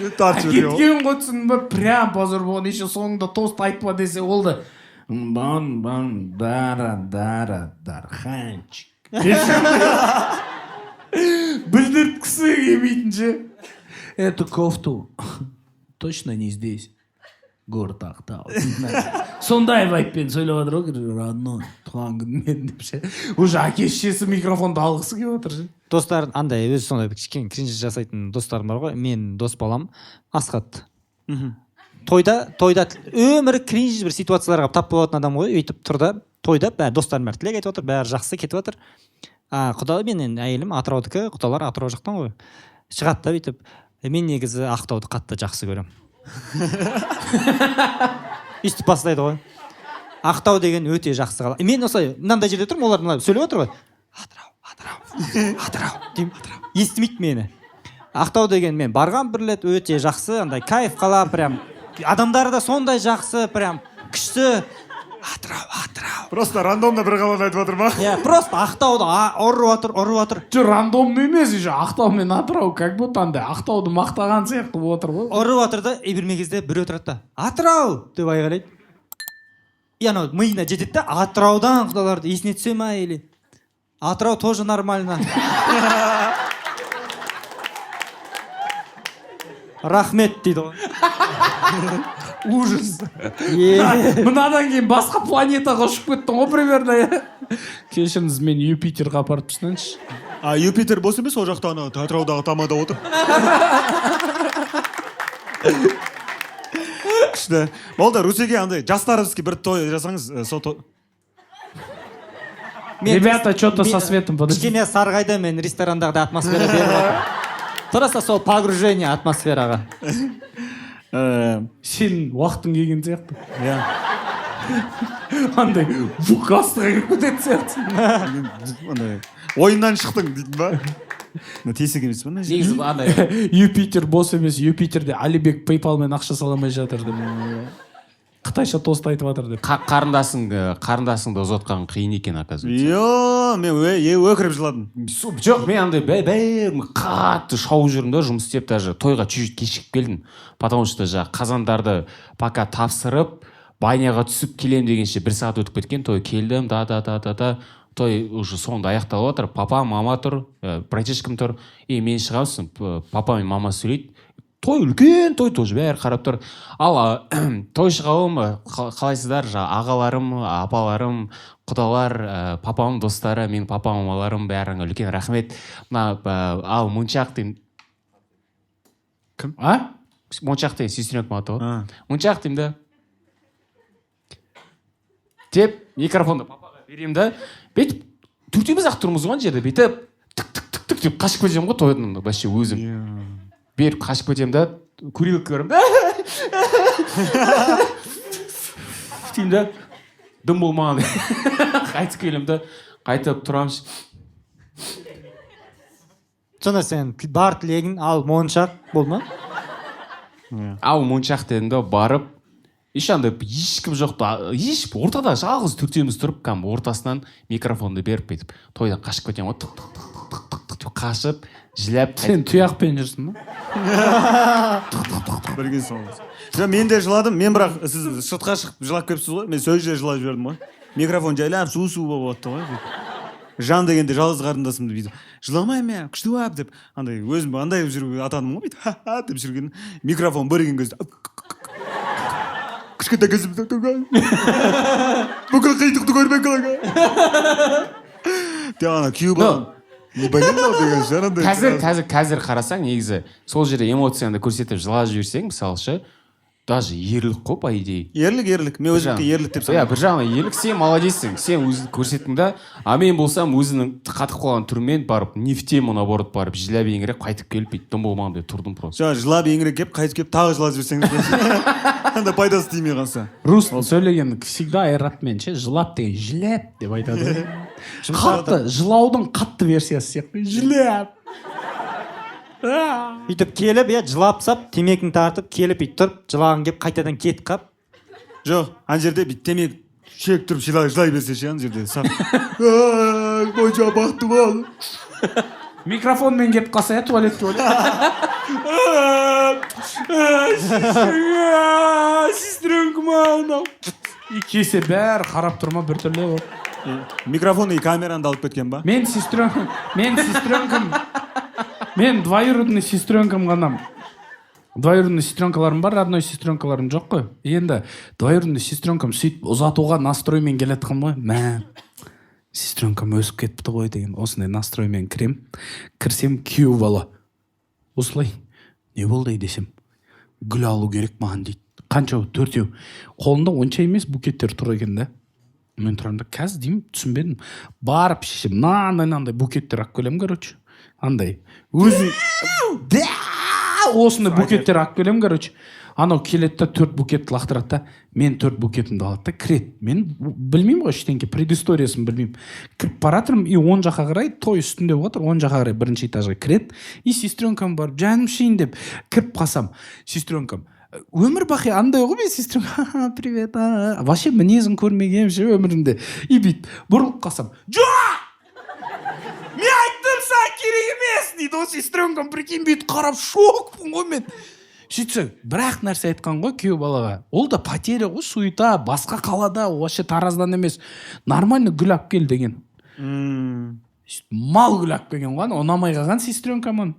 Әкеткен ғой, түсін ба? Прям позор болған, еще соңында тост айтпа десе, ол да бан, дара, дарханчик. Білдірткісі келмейтінше. Эту кофту точно не здесь. Город Ақтау. Сондай вайппен сөйлеп отыр ғой, родной, туған күнмен деп ше. Уже әке-шешесі микрофонды алғысы келіп отыр ше. Достар, андай өзі сондай кішкене кринж жасайтын достарым бар ғой. Мен дос балам Асхат. Тойда өмірі кринж бір ситуацияларға тап болатын адам ғой. Өйтіп тұрда, тойда достарым бәрі тілек айтып отыр, бәрі жақсы кетіп отыр. Құда менен әйелім Атыраудікі, құдалар Атырау жақтан ғой. Шығады да бүйтіп, мен негізі Ақтауды қатты жақсы көрем. Үстіп бастайды ғой. Ақтау деген өте жақсы қала. Мен осылай мынандай жерде тұрмын, олар мына сөйлеп отыр ғой. Атырау деймін. Естімейді мені. Ақтау деген мен барған бір рет өте жақсы, андай кайф қала, прям адамдары да сондай жақсы, прям күшті. Атырау. Просто рандомда бір қаланы айтып отыр ма? Просто Ақтауды ұрып отыр. Жоқ, рандомды емес, еще Ақтау мен Атырау, как будто андай Ақтауды мақтаған сияқты болып отыр ғой. Ұрып отыр да, бір кезде бір отырады да, Атырау деп айғайлайды. И анау миына жетеді да, Атыраудан құдаларды есіне түсе ма или Атырау тоже нормально. Рахмет дейді ғой. Ужас. Мынадан кейін басқа планетаға ұшып кеттің ғой примерно. Кешіріңіз, мен Юпитерға апарып тастайыншы. Юпитер бос емес, ол жақта ана Атыраудағы тамада отыр. Күшті. Молда, Русеге андай жастарымызға бір той жасаңыз, сол той. Ребята, что-то со светом подожди. Кішкене Сарғайда мен ресторандағыда атмосфера беріп отыр. Просто сол погружение атмосфераға. Сен уақытың келген сияқты. Андай букастыға кіріп кететін сияқты. Ойыннан шықтың дейтін ба? Тесік емес па? Негізі андай Юпитер бос емес, Юпитерде Алибек PayPalмен ақша саламай жатыр деп. қытайша тост айтып жатыр деп. қарындасыңды ұзатқан қиын екен, оказывается. мен өкіріп жыладым. Жоқ, мен андай бәрін қатты шауып жүрдім да, жұмыс істеп, даже тойға чуть кешігіп келдім. Потому что жаңағы қазандарды пока тапсырып, баняға түсіп келем дегенше 1 сағат өтіп кеткен. Той келдім, той уже соңында аяқталып отыр. Папа, мама тұр, братишкам тұр. Мен шығамын, папа мен мама сөйлейді. Той үлкен, той тоже бәрі қарап тұр. Ал той шығауым, қалайсыздар, ағаларым, апаларым, құдалар, папамның достары, менің папа мамаларым бәріңе үлкен рахмет. Ал Моншақ деймін. Кім? Моншақ деймін, сестренкам аты ғой. Моншақ деймін да. Деп, микрофонды папаға беремін да. Бетіп, төртеуміз-ақ тұрмыз ғой жерде. Бетіп, тік деп қашып кетемін ғой тойдан. Вообще өзім. Беріп қашып кетемін да, курилка көрем. Деймін да, дым болмаған. Қайтып келем да, қайтып тұрамыз. Сонда сен бар тілегің ал Моншақ болды ма? Ал Моншақ дедім да, барып, ешкім жоқ, ортада жалғыз төртеуміз тұрып, ортасынан микрофонды беріп кетіп, тойдан қашып кетемін ғой, қашып, жылап. Сен тұяқпен жүрсің ба? Бірген соңыз. Мен де жыладым, мен бірақ сіз шытқа шығып жылап кепсіз ғой, мен сол жерде жылап жібердім ғой. Микрофон жайлап су болып отты ғой. Жан дегенде жалғыз қарындасымды бүйтіп, жыламайм күшті ап деп, андай өзім андай жүріп атаным ғой бүйтіп, ха-ха деп жүрген. Микрофон бірген кезде кішкентай кезімде бүкіл қиындықты көрмек қалаға. Деп ана күйеу балам. Қазір қарасаң, негізі сол жерде эмоцияңды көрсетіп жылап жіберсең, мысалшы, даже ерлік қой, по идее. Ерлік. Мен өзімді ерлік деп санаймын. Бір жағынан ерлік, сен молодецсің, сен өзіңді көрсеттің да, а мен болсам өзінің қатып қалған түрмен барып, не в тему наоборот барып, жылап еңіреп қайтып келіп, дым болмаған деп тұрдым просто. Жылап еңіреп келіп, қайтып келіп, тағы жылап жіберсеңіз. Анда пайдасы тимей қалса. Рус сөйлеген всегда айратмен ше, жылап деген жылап деп айтады. Қатты, жылаудың қатты версиясы сияқты. Жылап. Үйтіп келіп, жылапсап, темекін тартып, келіп ит тұрып, жылағын кеп, қайтадан кетіп қап. Жоқ, ан жерде бит темек шек тұрып жылай берсе ше, ан жерде сақ. Бойша бақты бол. Микрофонмен кетіп қалса, туалетке өлі. Сестренкам ау. Кесе бәрі қарап тұрма бір түрлі ол. Микрофон и камеранды алып кеткен ба? Мен двоюродный сестренкам ғанам. Двоюродный сестренкаларым бар, родной сестренкаларым жоқ қой. Енді двоюродный сестренкам сөйтіп ұзатуға настроймен келетқым ғой. Сестренкам өсіп кетіпті ғой деген осындай настроймен кірсем күйеу бала. Осылай, не болды десем, гүл алу керек маған дейді. Қанша 4-еу. Қолында онша емес букеттер тұр екен да. Мен тұрамын да, қазір деймін, түсінбедім. Барып шешем, мынандай букеттер алып келем, короче. Андай өзің осындай букеттер алып келем, короче. Анау келеді да 4 букетті лақтырады да, мен 4 букетімді алады да кіреді. Мен білмеймін ғой ештеңке, предысториясын білмеймін. Кіріп баратырмын, и оң жаққа қарай, той үстінде отыр, оң жаққа қарай бірінші этажға кіреді. И сестренкам барып, жаным шейін деп кіріп қалсам, сестренкам өмір бақи андай ғой, мен сестренкам, привет, вообще мінезін көрмегенмін ше өмірімде. И бүйтіп бұрылып қалсам, мен айттым саған керек емес дейді ғой, сестренкам, прикинь, бүйтіп қарап шокпын ғой мен. Сөйтсе, бірақ нәрсе айтқан ғой күйеу балаға. Ол да потеря ғой, суета, басқа қалада, вообще Тараздан емес. Нормально гүл алып кел деген. Мал гүл алып келген ғой, ұнамай қалған сестренкам.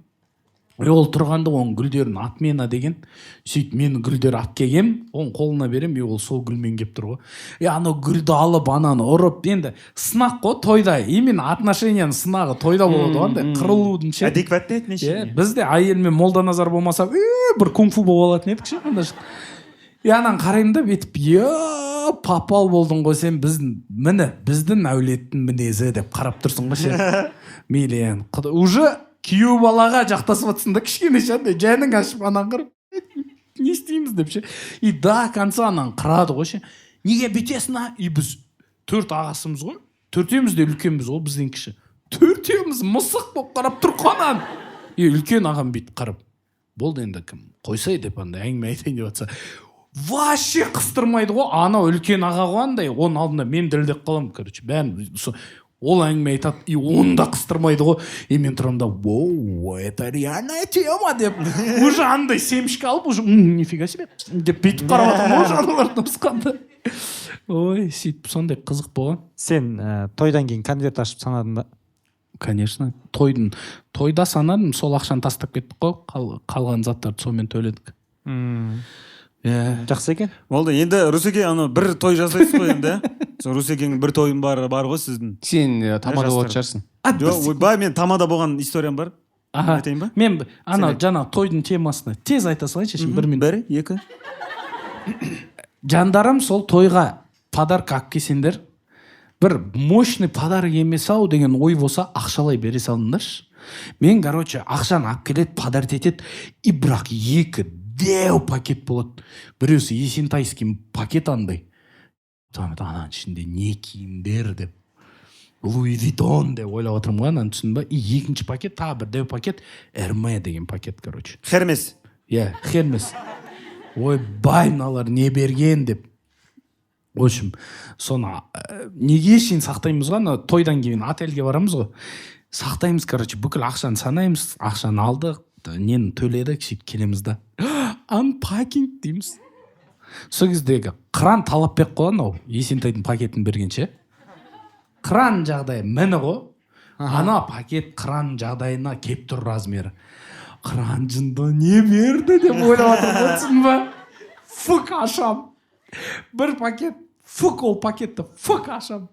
Ол тұрғанда оның гүлдерін отмена деген. Сөйтіп мен гүлдер алып келгем, оның қолына берем, ол сол гүлмен кеп тұр ғой. Анау гүлді алып, ананы ұрып, енді сынақ қой тойда, именно отношенияның сынағы тойда болады ғой, қырылудың ше. Адекватты отношение. Бізде әйелмен молданазар болмаса, бір кунг-фу болатын едік ше. Анан қараймын да бетіп, папал болдың ғой сен, біздің әулеттің мінезі деп қарап тұрсың ғой ше. Мейлен, уже күйеу балаға жақтасып атсың да кішкене шандай жәнің ашып анан қырып не істейміз деп ше. И до конца анан қырады ғой ше. Неге бүйтесің а? И біз 4 ағасымыз ғой. 4-еуміз де үлкенбіз ғой, бізден кіші. 4-еуміз мысық болып қарап тұрғанан. И үлкен ағам бүйтіп қарап, болды енді кім қойсай деп андай әңгіме айтайын деп жатса, вообще қыстырмайды ғой. Анау үлкен аға ғой андай, оның алдында мен дірілдеп қаламын, короче. Ол әңгіме айтады, и оны да қыстырмайды ғой. И мен тұрамын да, воу, это реальная тема деп. Уже андай семшік алып, уже нифига себе деп бүйтіп қарап жатырмын ғой аналардың ұрысқанда. Ой, сөйтіп сондай қызық болған. Сен тойдан кейін конверт ашып санадың ба? Конечно. Тойда санадым, сол ақшаны тастап кеттік қой, қалған заттарды сонымен төледік. Жақсы екен. Болды, енді Русеке ана бір той жасайсыз ғой енді. Сол Русекеңнің бір тойын бар ғой сіздің. Сен тамада болатын шығарсың. Ойбай, мен тамада болған историям бар. Айтайын ба? Мен ана жаңа тойдың темасына тез айта салайыншы, бір минут. Бір, екі. Жандарым, сол тойға подарка алып келсеңдер, бір мощный подарок емес ау деген ой болса, ақшалай бере салыңдаршы. Мен, короче, ақшаны алып келеді, подарить етеді, и бірақ екі дәу пакет болады. Біреусі есентайский пакет андай. Ананың ішінде не киімдер деп, Луи Витон деп ойлап отырмын ғой, ананы түсіндің ба? И екінші пакет, тағы бір дәу пакет, Эрме деген пакет, короче. Хермес. Иә, Хермес. Ойбай, мыналар не берген деп. В общем, соны неге шейін сақтаймыз ғой, тойдан кейін отельге барамыз ғой. Сақтаймыз, короче, бүкіл ақшаны санаймыз, ақшаны алдық, нені төледік, сөйтіп келеміз да. Unpacking дейміз. Сол кездегі қыран талап бек қойған ау, Есентайдың пакетін бергенше. Қыран жағдайы міні ғой. Ана пакет қыран жағдайына кеп тұр размері. Қыран жында не берді деп ойлап отырмын ба? Фук ашам. Бір пакет, фук ол пакетті, фук ашам.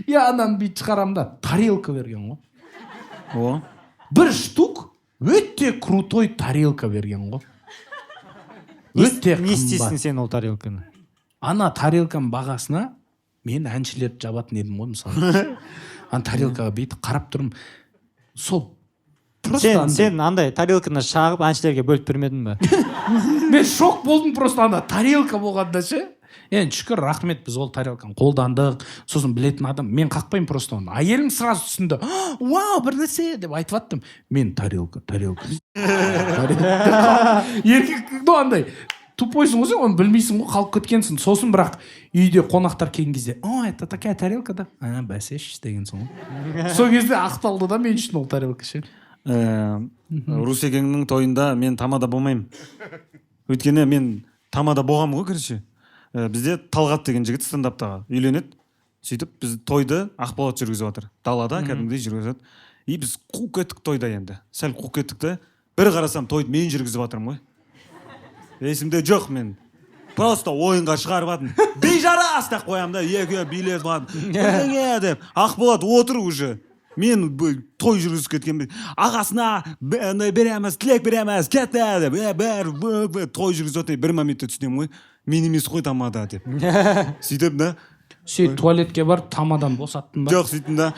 И анан бейт шығарам да, тарелка берген ғой. Бір штук өте крутой тарелка берген ғой. Өте Не істейсің қымбат. сен ол тарелканы? Ана тарелканың бағасына мен әншілерді жабатын едім ғой, мысалы. Ана тарелкаға бүйтіп қарап тұрмын. Сол просто Сен андай тарелканы шағып әншілерге бөліп бермедің ба? мен шок болдым просто ана тарелка болғанда ше. Енді шүкір, рахмет, біз ол тарелканы қолдандық. Сосын білетін адам, мен қақпаймын просто оны. Әйелім сразу түсінді. Вау, бір нәрсе деп айтып аттым. Мен тарелка. Еркек, андай тупойсың ғой, оны білмейсің ғой, қалып кеткенсің. Сосын бірақ үйде қонақтар келген кезде, о, это такая тарелка да. Бәсеш деген соң. Сол кезде ақталды да мен үшін ол тарелка ше. Русекеңнің тойында мен тамада болмаймын. Өйткені мен тамада болғам ғой, короче. Бізде Талғат деген жігіт стендаптаға үйленеді. Сөйтіп біз тойды Ақболат жүргізіп жатыр. Далада кәдімгідей жүргізеді. И біз қуып кеттік тойда енді. Сәл қуып кеттік те. Бір қарасам тойды мен жүргізіп жатырмын ғой. Есімде жоқ мен. Просто ойынға шығарып жатырмын. Бейжарас деп қоямын да, екі билет бар. Деп Ақболат отыр уже. Мен той жүргізіп кеткен. Ағасына береміз, тілек береміз, кетті деп. Бәрі той жүргізіп жатыр. Бір моментте түсінемін ғой. Мен емес қой тамада деп. Сөйтіп да. Сөйтіп туалетке барып тамадан босаттым ба? Жоқ, сөйтім да.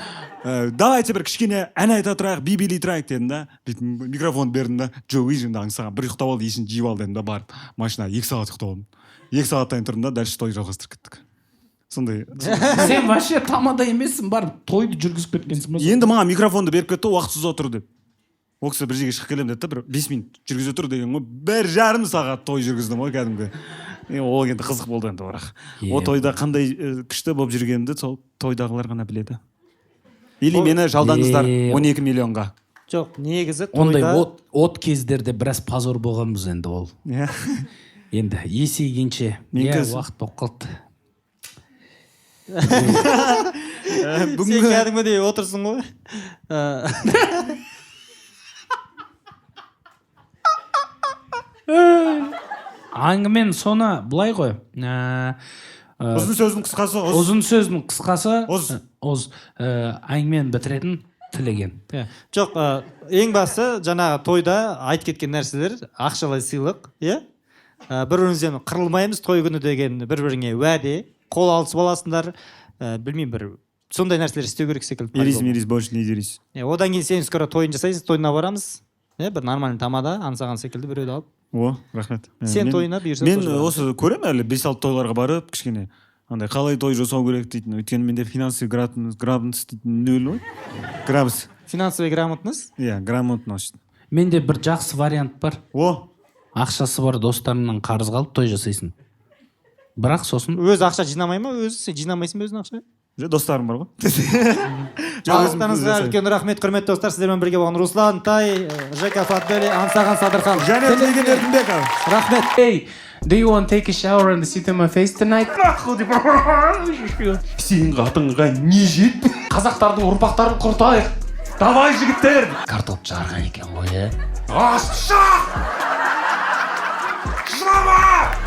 Давайте бір кішкене ән айта тұрайық, би билей тұрайық дедім да. Микрофон бердім да. Жоқ, ежімді аңсаған. Бір ұйықтап алды, есін жиып алды дедім да, барып. Машина 2 сағат ұйықтап алдым. 2 сағаттан тұрдым да, дальше той жалғастырып кеттік. Сондай. Сен вообще тамада емессің, барып тойды жүргізіп кеткенсің ба? Енді маған микрофонды беріп кетті, уақытсыз отыр деп. Ол кісі бір жерге шығып келемін деді, бір 5 минут жүргізе тұр деген ғой. 1,5 сағат той жүргіздім ғой кәдімгі. Ол енді қызық болды енді бірақ. О тойда қандай күшті болып жүргенімді сол тойдағылар ғана біледі. Или мені жалдаңыздар 12 миллионға. Жоқ, негізі ондай тойда от кездерде біраз позор болғанбыз енді ол. Енді есейгенше уақыт болып қалды. сен кәдімгідей отырсың ғой. Әңгімен соны былай ғой. Ұзын сөздің қысқасы Ұзын сөздің қысқасы әңгімені бітіретін тілеген. Жоқ, ең басы жаңағы тойда айтып кеткен нәрселер ақшалай сыйлық, иә? Бір-біріңізден қырылмаймыз той күні деген бір-біріңе уәде, қол алысып аласыңдар, білмеймін, бір сондай нәрселер істеу керек секілді. Ерис больше не дерись. Одан кейін сен скоро тойын жасайсыз, тойына барамыз. Бір нормальный тамада аңсаған секілді біреуді алып. О, рахмет. Сен тойына бұйырса. Мен осы көремін әлі 5-6 тойларға барып, кішкене андай қалай той жасау керек дейтін. Өйткені менде финансовый грамотность дейтін нөл ғой. Грамотность. Финансовый грамотность? Иә, грамотность. Менде бір жақсы вариант бар. О, Ақшасы бар достарыңнан қарыз қалып той жасайсың. бірақ сосын өзі ақша жинамай ма? Өзі сен жинамайсың ба өзің ақша? Же достарым бар ғой. Жалықтарыңызға үлкен рахмет, құрметті достар. Сіздермен бірге болған Руслан Тай, Жека Фатбели, Аңсаған Садырхан. Және Тілеген Еркінбеков. Рахмет. Hey, do you want to take a shower and sit on my face tonight? Сен қатынға не жет? Қазақтардың ұрпақтарын құртайық. Давай, жігіттер! Картоп жарған екен ғой, Жылама!